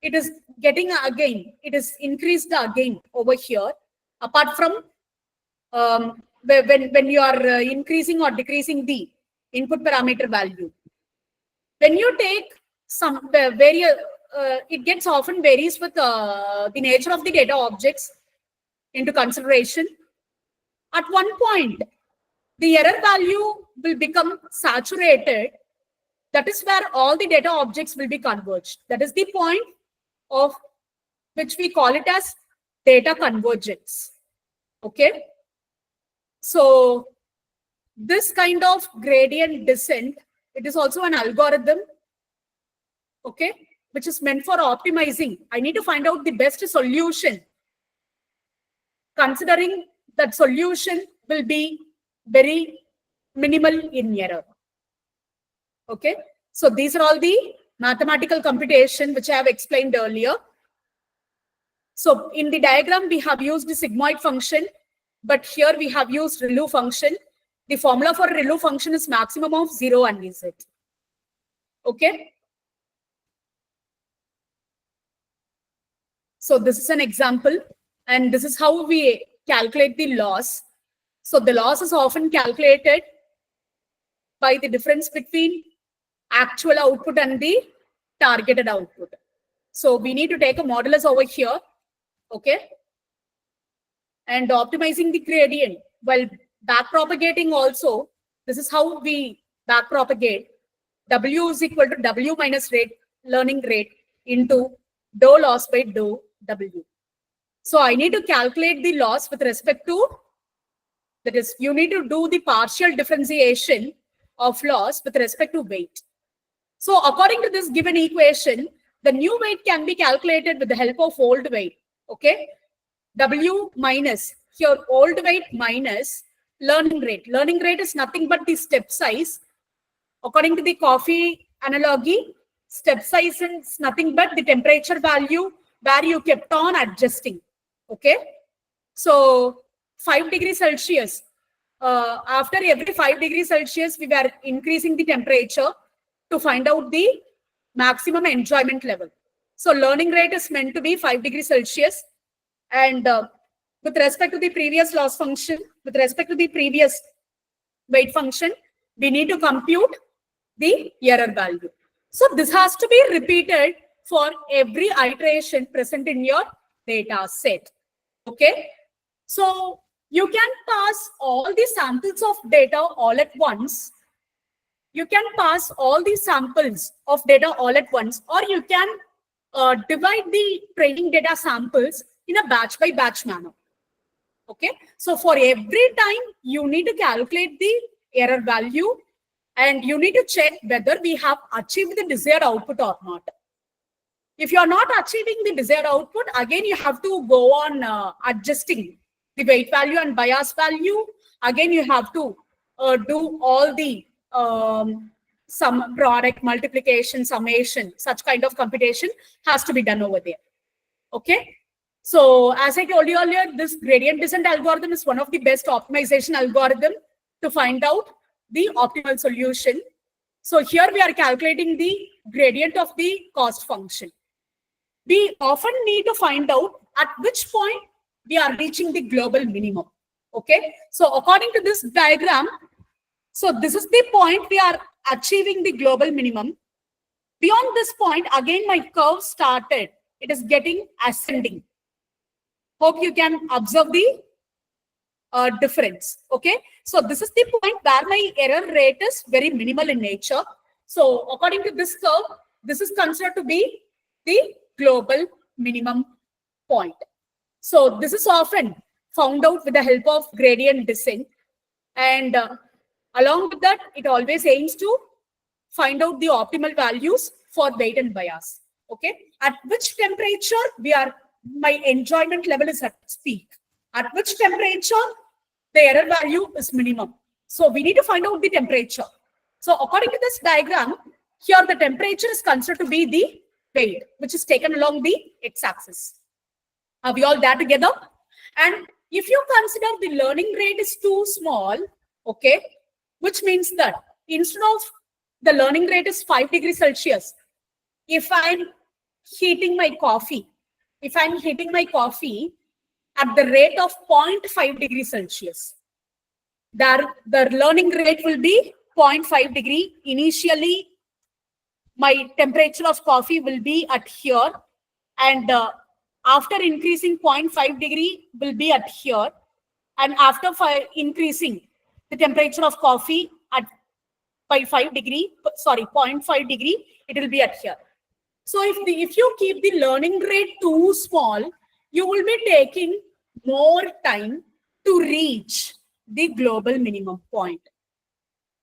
it is getting again, it is increased again over here. Apart from when you are increasing or decreasing the input parameter value. When you take some various, it gets often varies with the nature of the data objects into consideration. At one point, the error value will become saturated. That is where all the data objects will be converged. That is the point of which we call it as data convergence. Okay. So this kind of gradient descent, it is also an algorithm, okay, which is meant for optimizing. I need to find out the best solution, considering that solution will be very minimal in error. Okay. So these are all the mathematical computation which I have explained earlier. So in the diagram, we have used the sigmoid function, but here we have used ReLU function. The formula for ReLU function is maximum of 0 and Z. Okay. So this is an example, and this is how we calculate the loss. So the loss is often calculated by the difference between actual output and the targeted output. So we need to take a modulus over here. Okay. And optimizing the gradient while backpropagating also, this is how we backpropagate. W is equal to W minus learning rate into dou loss by dou W. So I need to calculate the loss with respect to, that is, you need to do the partial differentiation of loss with respect to weight. So according to this given equation, the new weight can be calculated with the help of old weight. Okay. W minus, here old weight minus learning rate. Learning rate is nothing but the step size. According to the coffee analogy, step size is nothing but the temperature value where you kept on adjusting. Okay. So 5 degrees Celsius. After every 5 degrees Celsius, we were increasing the temperature to find out the maximum enjoyment level. So learning rate is meant to be 5 degrees Celsius. And with respect to the previous loss function, with respect to the previous weight function, we need to compute the error value. So this has to be repeated for every iteration present in your data set. Okay. So you can pass all the samples of data all at once. You can pass all the samples of data all at once, or you can divide the training data samples in a batch by batch manner. Okay. So for every time, you need to calculate the error value and you need to check whether we have achieved the desired output or not. If you are not achieving the desired output, again, you have to go on adjusting the weight value and bias value. Again, you have to do all the some product multiplication, summation, such kind of computation has to be done over there. Okay. So as I told you earlier, this gradient descent algorithm is one of the best optimization algorithm to find out the optimal solution. So here we are calculating the gradient of the cost function. We often need to find out at which point we are reaching the global minimum. Okay. So according to this diagram, so this is the point we are achieving the global minimum. Beyond this point, again, my curve started. It is getting ascending. Hope you can observe the difference. Okay. So this is the point where my error rate is very minimal in nature. So according to this curve, this is considered to be the global minimum point. So this is often found out with the help of gradient descent. And along with that, it always aims to find out the optimal values for weight and bias. Okay. At which temperature my enjoyment level is at its peak. At which temperature the error value is minimum. So we need to find out the temperature. So according to this diagram, here the temperature is considered to be the weight, which is taken along the x-axis. Are we all there together? And if you consider the learning rate is too small, okay, which means that instead of the learning rate is 5 degrees Celsius, if I'm heating my coffee at the rate of 0.5 degrees Celsius, the learning rate will be 0.5 degree. Initially, my temperature of coffee will be at here, and after increasing 0.5 degree will be at here, and after increasing the temperature of coffee by 0.5 degree, it will be at here. So if you keep the learning rate too small, you will be taking more time to reach the global minimum point.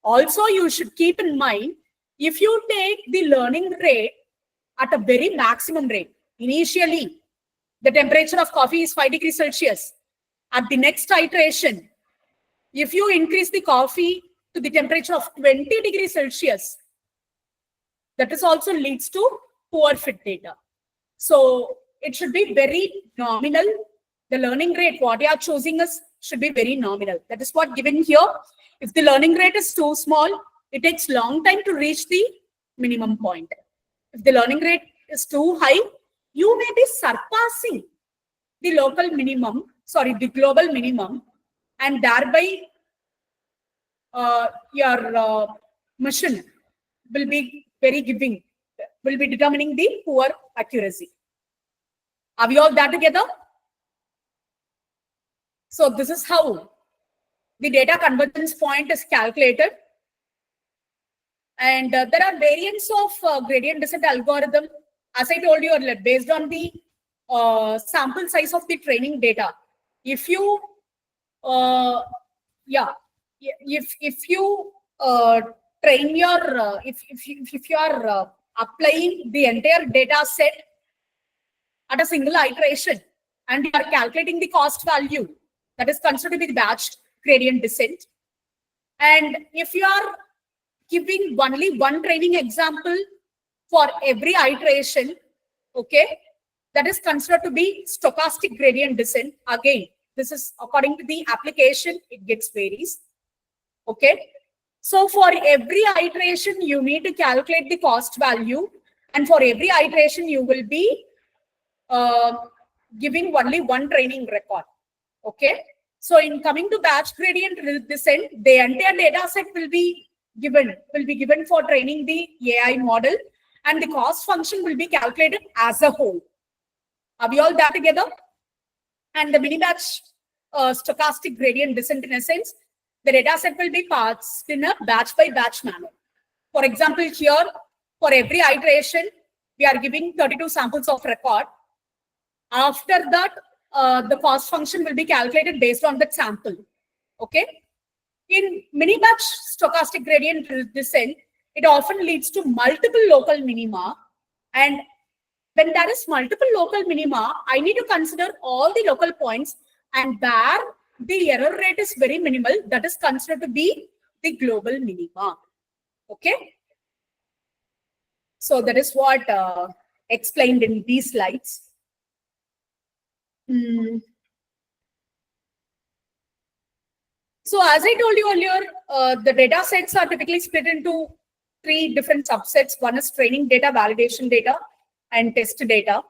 Also, you should keep in mind, if you take the learning rate at a very maximum rate, initially, the temperature of coffee is 5 degrees Celsius. At the next iteration, if you increase the coffee to the temperature of 20 degrees Celsius, that is also leads to poor fit data. So it should be very nominal. The learning rate, what you are choosing should be very nominal. That is what given here. If the learning rate is too small, it takes long time to reach the minimum point. If the learning rate is too high, you may be surpassing the the global minimum, and thereby your machine will be determining the poor accuracy. Are we all there together? So this is how the data convergence point is calculated. And there are variants of gradient descent algorithm. As I told you earlier, based on the sample size of the training data. If you train your if you are applying the entire data set at a single iteration and you are calculating the cost value, that is considered to be the batched gradient descent. And if you are giving only one training example for every iteration, okay, that is considered to be stochastic gradient descent. Again, This is according to the application, it gets varies. Okay. So for every iteration, you need to calculate the cost value. And for every iteration, you will be giving only one training record. Okay. So in coming to batch gradient descent, the entire data set will be given for training the AI model, and the cost function will be calculated as a whole. Are we all that together? And the mini batch stochastic gradient descent, in a sense, the data set will be parsed in a batch by batch manner. For example, here, for every iteration, we are giving 32 samples of record. After that, the cost function will be calculated based on that sample. Okay. In mini batch stochastic gradient descent, it often leads to multiple local minima. And when there is multiple local minima, I need to consider all the local points, and where the error rate is very minimal, that is considered to be the global minima. Okay. So that is what explained in these slides. So as I told you earlier, the data sets are typically split into 3 different subsets. One is training data, validation data, and test data.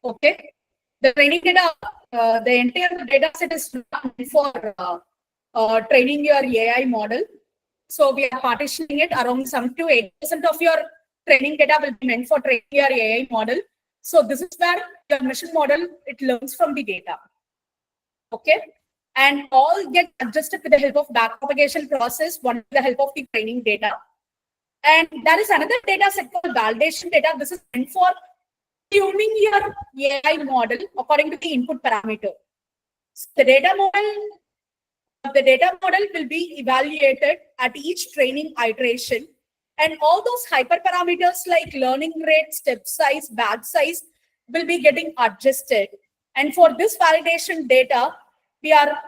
Okay. The training data, the entire data set is meant for training your AI model. So we are partitioning it around 7 to 8% of your training data will be meant for training your AI model. So this is where your mission model, it learns from the data. Okay. And all get adjusted with the help of backpropagation process, one with the help of the training data. And there is another data set called validation data. This is meant for tuning your AI model according to the input parameter. So the data model will be evaluated at each training iteration, and all those hyperparameters like learning rate, step size, batch size will be getting adjusted. And for this validation data, we are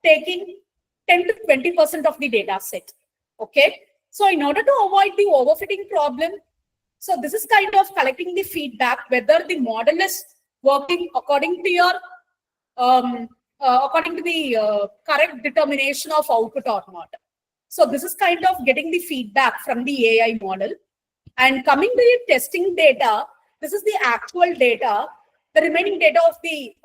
taking 10 to 20% of the data set. Okay. So in order to avoid the overfitting problem, so this is kind of collecting the feedback whether the model is working according to your according to the correct determination of output or not. So this is kind of getting the feedback from the AI model. And coming to the testing data, this is the actual data. The remaining data of the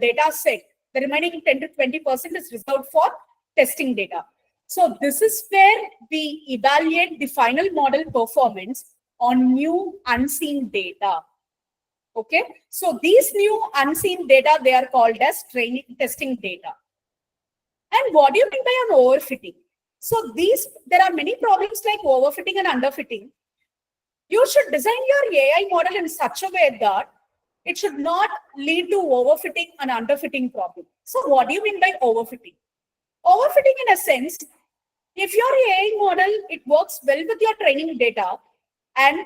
data set, the remaining 10 to 20% is reserved for testing data. So this is where we evaluate the final model performance on new unseen data. Okay, so these new unseen data, they are called as training testing data. And what do you mean by an overfitting? So there are many problems like overfitting and underfitting. You should design your AI model in such a way that it should not lead to overfitting and underfitting problem. So what do you mean by overfitting? Overfitting, in a sense, if your AI model, it works well with your training data, and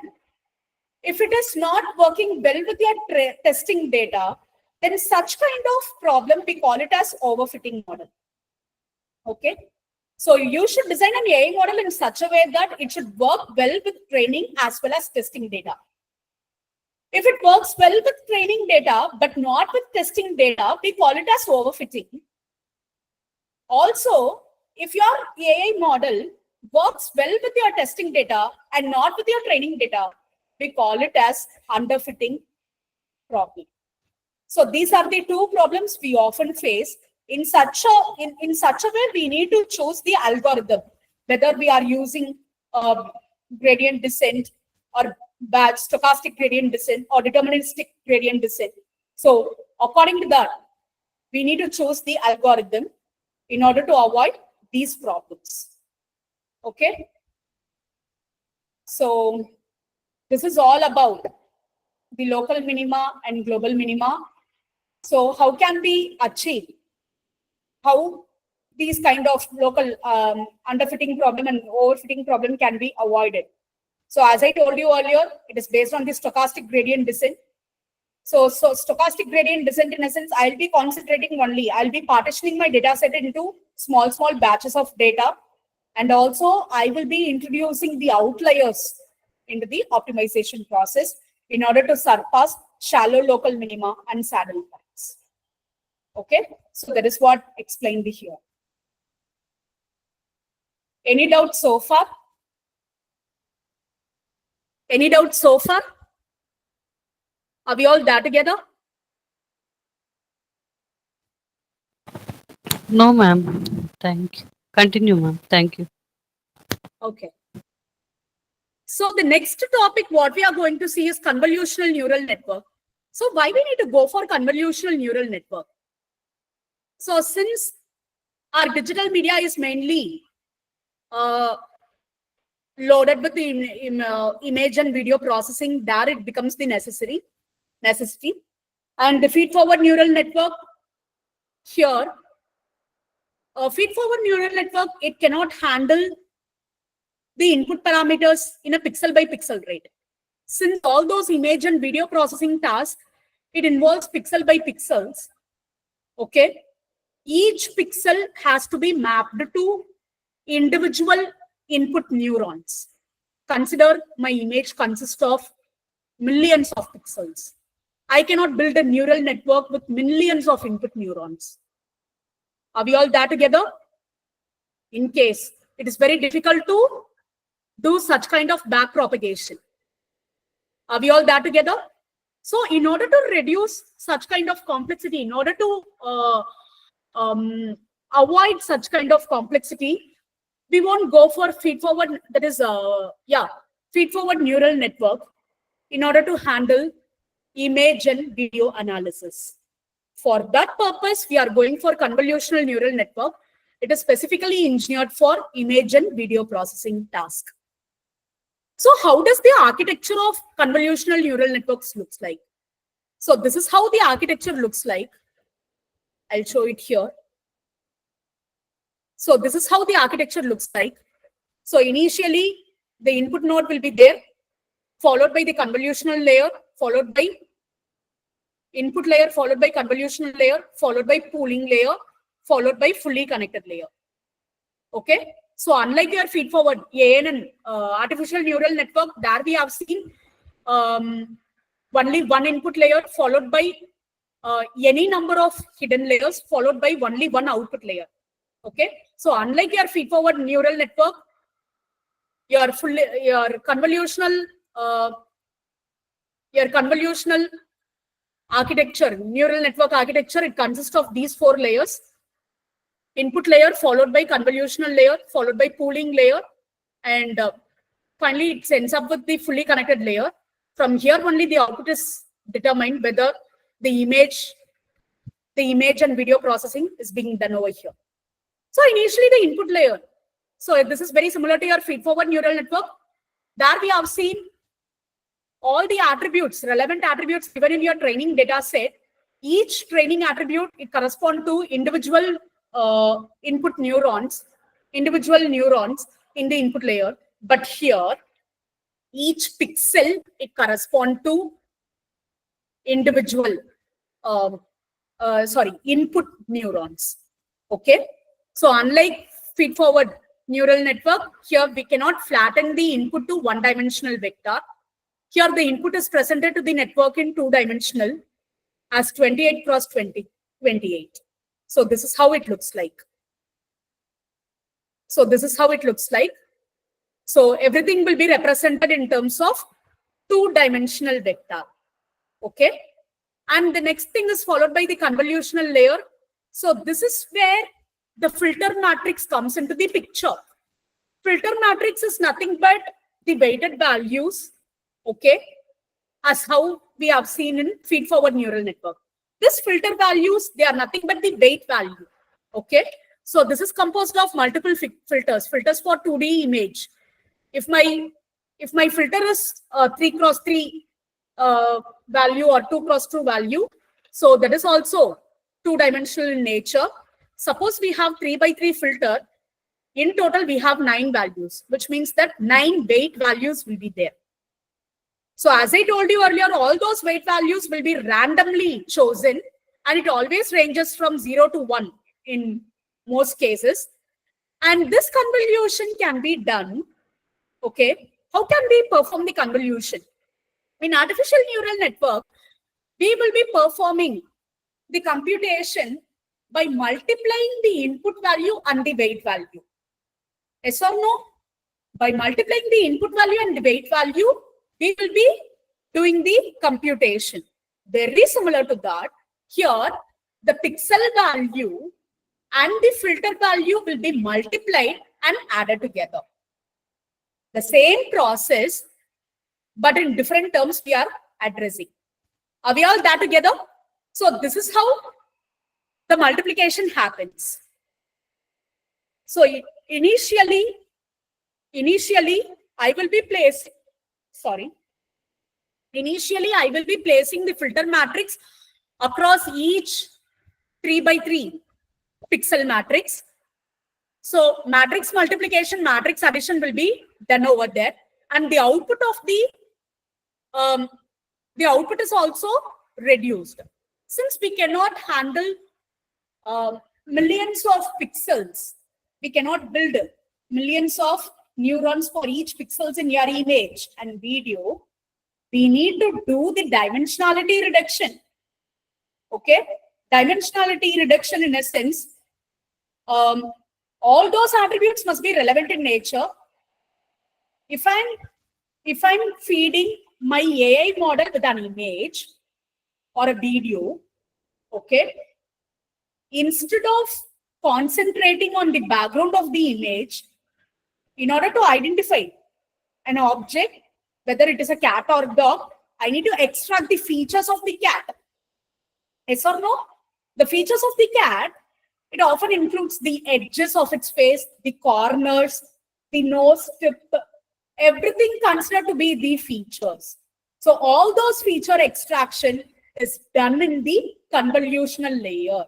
if it is not working well with your testing data, then such kind of problem, we call it as overfitting model. Okay. So you should design an AI model in such a way that it should work well with training as well as testing data. If it works well with training data, but not with testing data, we call it as overfitting. Also, if your AI model works well with your testing data and not with your training data, we call it as underfitting problem. So these are the 2 problems we often face. In such a way, we need to choose the algorithm, whether we are using gradient descent or batch stochastic gradient descent or deterministic gradient descent. So according to that, we need to choose the algorithm in order to avoid these problems. Okay. So this is all about the local minima and global minima. So how can we achieve? How these kind of local underfitting problem and overfitting problem can be avoided? So as I told you earlier, it is based on the stochastic gradient descent. So stochastic gradient descent, in essence, I'll be I'll be partitioning my data set into small batches of data. And also I will be introducing the outliers into the optimization process in order to surpass shallow local minima and saddle times. Okay, so that is what explained here. Any doubts so far? Any doubts so far? Are we all there together? No, ma'am. Thank you. Continue, ma'am. Thank you. Okay. So the next topic, what we are going to see is convolutional neural network. So why we need to go for convolutional neural network? So since our digital media is mainly loaded with the image and video processing, there it becomes the necessity. And the feed-forward neural network here, feed-forward neural network, it cannot handle the input parameters in a pixel by pixel rate. Since all those image and video processing tasks, it involves pixel by pixels. Okay, each pixel has to be mapped to individual input neurons. Consider my image consists of millions of pixels. I cannot build a neural network with millions of input neurons. Are we all there together? In case it is very difficult to do such kind of back propagation. Are we all there together? So in order to reduce such kind of complexity, in order to avoid such kind of complexity, we won't go for feed-forward, that is, feed-forward neural network in order to handle image and video analysis. For that purpose, we are going for convolutional neural network. It is specifically engineered for image and video processing task. So how does the architecture of convolutional neural networks looks like? So this is how the architecture looks like. I'll show it here. So this is how the architecture looks like. So initially, the input node will be there, followed by the convolutional layer, followed by input layer, followed by convolutional layer, followed by pooling layer, followed by fully connected layer. Okay. So unlike your feed-forward ANN, artificial neural network, there we have seen only one input layer followed by any number of hidden layers followed by only one output layer. Okay. So unlike your feed-forward neural network, your convolutional architecture, neural network architecture, it consists of these 4 layers. Input layer followed by convolutional layer, followed by pooling layer, and finally it ends up with the fully connected layer. From here only the output is determined whether the image and video processing is being done over here. So initially the input layer. So this is very similar to your feed-forward neural network. There we have seen all the attributes, relevant attributes given in your training data set. Each training attribute, it corresponds to individual input neurons, individual neurons in the input layer. But here, each pixel, it corresponds to individual, input neurons. Okay. So unlike feed-forward neural network, here we cannot flatten the input to one-dimensional vector. Here the input is presented to the network in 2-dimensional as 28 cross 20, 28. So this is how it looks like. So this is how it looks like. So everything will be represented in terms of 2-dimensional vector. Okay. And the next thing is followed by the convolutional layer. So this is where the filter matrix comes into the picture. Filter matrix is nothing but the weighted values. Okay. As how we have seen in feed-forward neural network. This filter values, they are nothing but the weight value. Okay. So this is composed of multiple filters for 2D image. If my filter is 3 cross 3 value or 2 cross 2 value, so that is also 2-dimensional in nature. Suppose we have 3 by 3 filter. In total, we have 9 values, which means that 9 weight values will be there. So as I told you earlier, all those weight values will be randomly chosen, and it always ranges from 0 to 1 in most cases. And this convolution can be done. Okay. How can we perform the convolution? In artificial neural network, we will be performing the computation by multiplying the input value and the weight value. Yes or no? By multiplying the input value and the weight value, we will be doing the computation. Very similar to that. Here, the pixel value and the filter value will be multiplied and added together. The same process, but in different terms we are addressing. Are we all that together? So this is how the multiplication happens. So initially I will be placing the filter matrix across each 3 by 3 pixel matrix. So matrix multiplication, matrix addition will be done over there, and the output of the output is also reduced. Since we cannot handle millions of pixels, we cannot build millions of neurons for each pixels in your image and video. We need to do the dimensionality reduction. Okay, dimensionality reduction in a sense, all those attributes must be relevant in nature. If I'm feeding my AI model with an image or a video, okay, instead of concentrating on the background of the image, in order to identify an object, whether it is a cat or dog, I need to extract the features of the cat. Yes or no? The features of the cat, it often includes the edges of its face, the corners, the nose tip, everything considered to be the features. So all those feature extraction is done in the convolutional layer.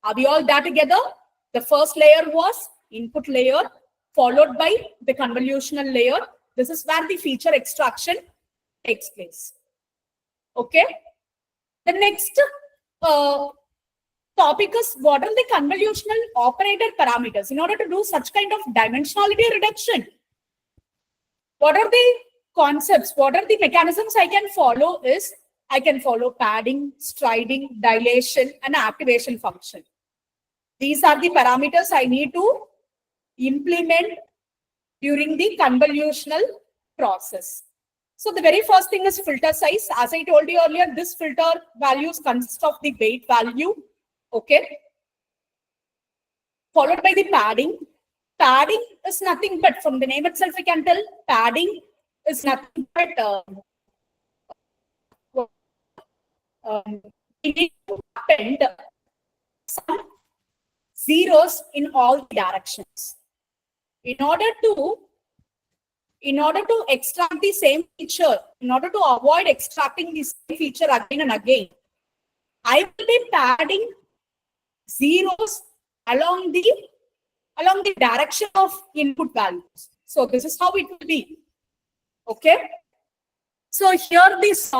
Are we all that together? The first layer was input layer, followed by the convolutional layer. This is where the feature extraction takes place. Okay. The next topic is, what are the convolutional operator parameters? In order to do such kind of dimensionality reduction, what are the concepts? What are the mechanisms I can follow? Is I can follow padding, striding, dilation, and activation function. These are the parameters I need to implement during the convolutional process. So the very first thing is filter size. As I told you earlier, this filter values consist of the weight value, okay, followed by the padding. Padding is nothing but, from the name itself we can tell, padding is nothing but we need to append some zeros in all directions. In order to extract the same feature, in order to avoid extracting the same feature again and again, I will be padding zeros along the direction of input values. So this is how it will be. Okay. So here these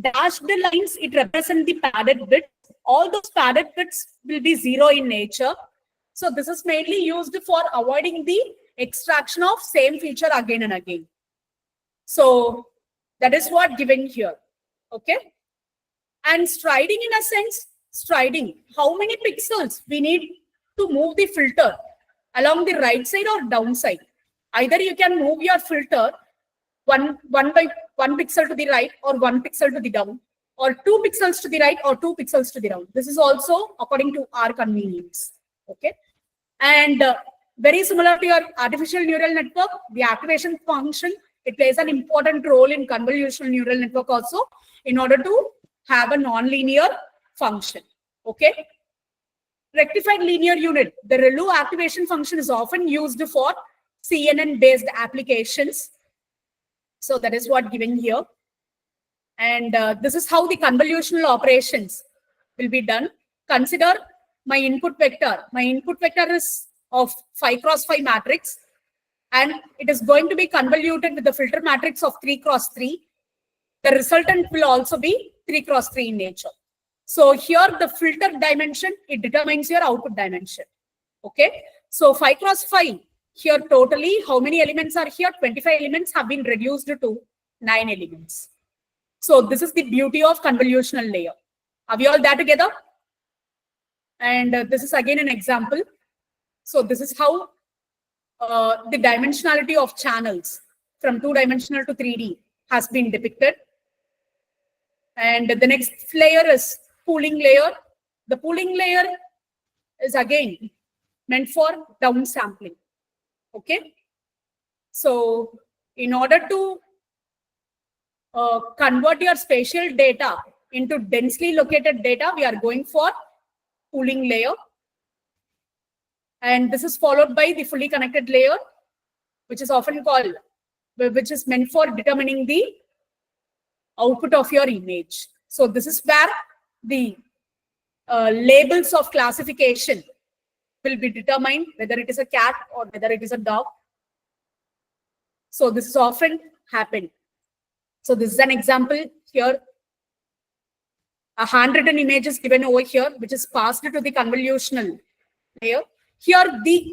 dashed lines, it represents the padded bits. All those padded bits will be zero in nature. So this is mainly used for avoiding the extraction of same feature again and again. So that is what given here. Okay. And striding, in a sense, striding, how many pixels we need to move the filter along the right side or downside. Either you can move your filter one pixel to the right or 1 pixel to the down, or 2 pixels to the right or 2 pixels to the down. This is also according to our convenience. Okay. And very similar to your artificial neural network, the activation function, it plays an important role in convolutional neural network also, in order to have a non-linear function. Okay. Rectified linear unit, the ReLU activation function is often used for CNN-based applications. So that is what given here. And this is how the convolutional operations will be done. Consider my input vector. My input vector is of 5 cross 5 matrix, and it is going to be convoluted with the filter matrix of 3 cross 3. The resultant will also be 3 cross 3 in nature. So here the filter dimension, it determines your output dimension. Okay. So 5 cross 5, here totally how many elements are here? 25 elements have been reduced to 9 elements. So this is the beauty of convolutional layer. Are we all there together? And this is again an example. So this is how the dimensionality of channels from 2-dimensional to 3D has been depicted. And the next layer is pooling layer. The pooling layer is again meant for downsampling. Okay. So in order to convert your spatial data into densely located data, we are going for pooling layer. And this is followed by the fully connected layer, which is often called, which is meant for determining the output of your image. So this is where the labels of classification will be determined, whether it is a cat or whether it is a dog. So this is often happened. So this is an example here. A handwritten image is given over here, which is passed to the convolutional layer. Here,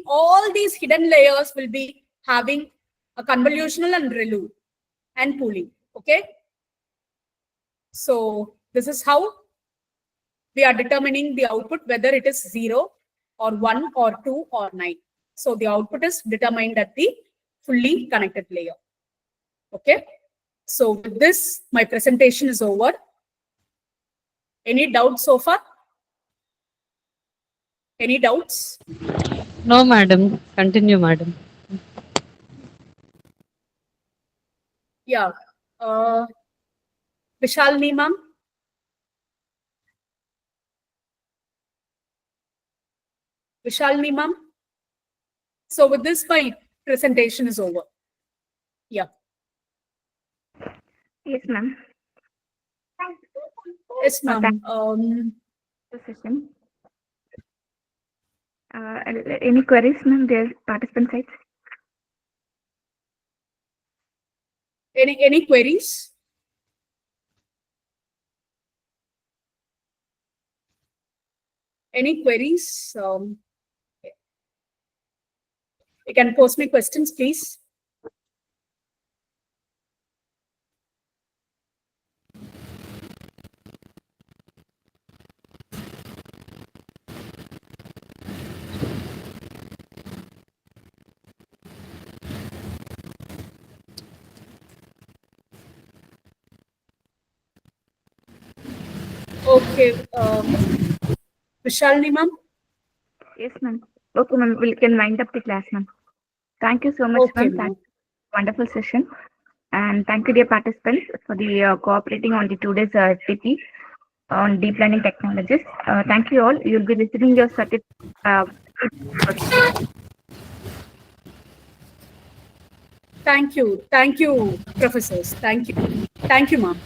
all these hidden layers will be having a convolutional and ReLU and pooling. Okay. So this is how we are determining the output, whether it is 0 or 1 or 2 or 9. So the output is determined at the fully connected layer. Okay. So with this, my presentation is over. Any doubts so far? Any doubts? No, madam. Continue, madam. Yeah. Vishalini ma'am. Vishalini ma'am. So with this, my presentation is over. Yeah. Yes, ma'am. Yes, ma'am. The session. Any queries, ma'am? Their participant sites. Any queries? Any queries? You can post me questions, please. Okay. Vishalini ma'am. Yes, ma'am. Okay, ma'am. We can wind up the class, ma'am. Thank you so much, Okay, ma'am. ma'am. Wonderful session. And thank you, dear participants, for the cooperating on the today's FDP on deep learning technologies. Thank you all. You'll be receiving your certificate. Thank you. Thank you, professors. Thank you. Thank you, ma'am.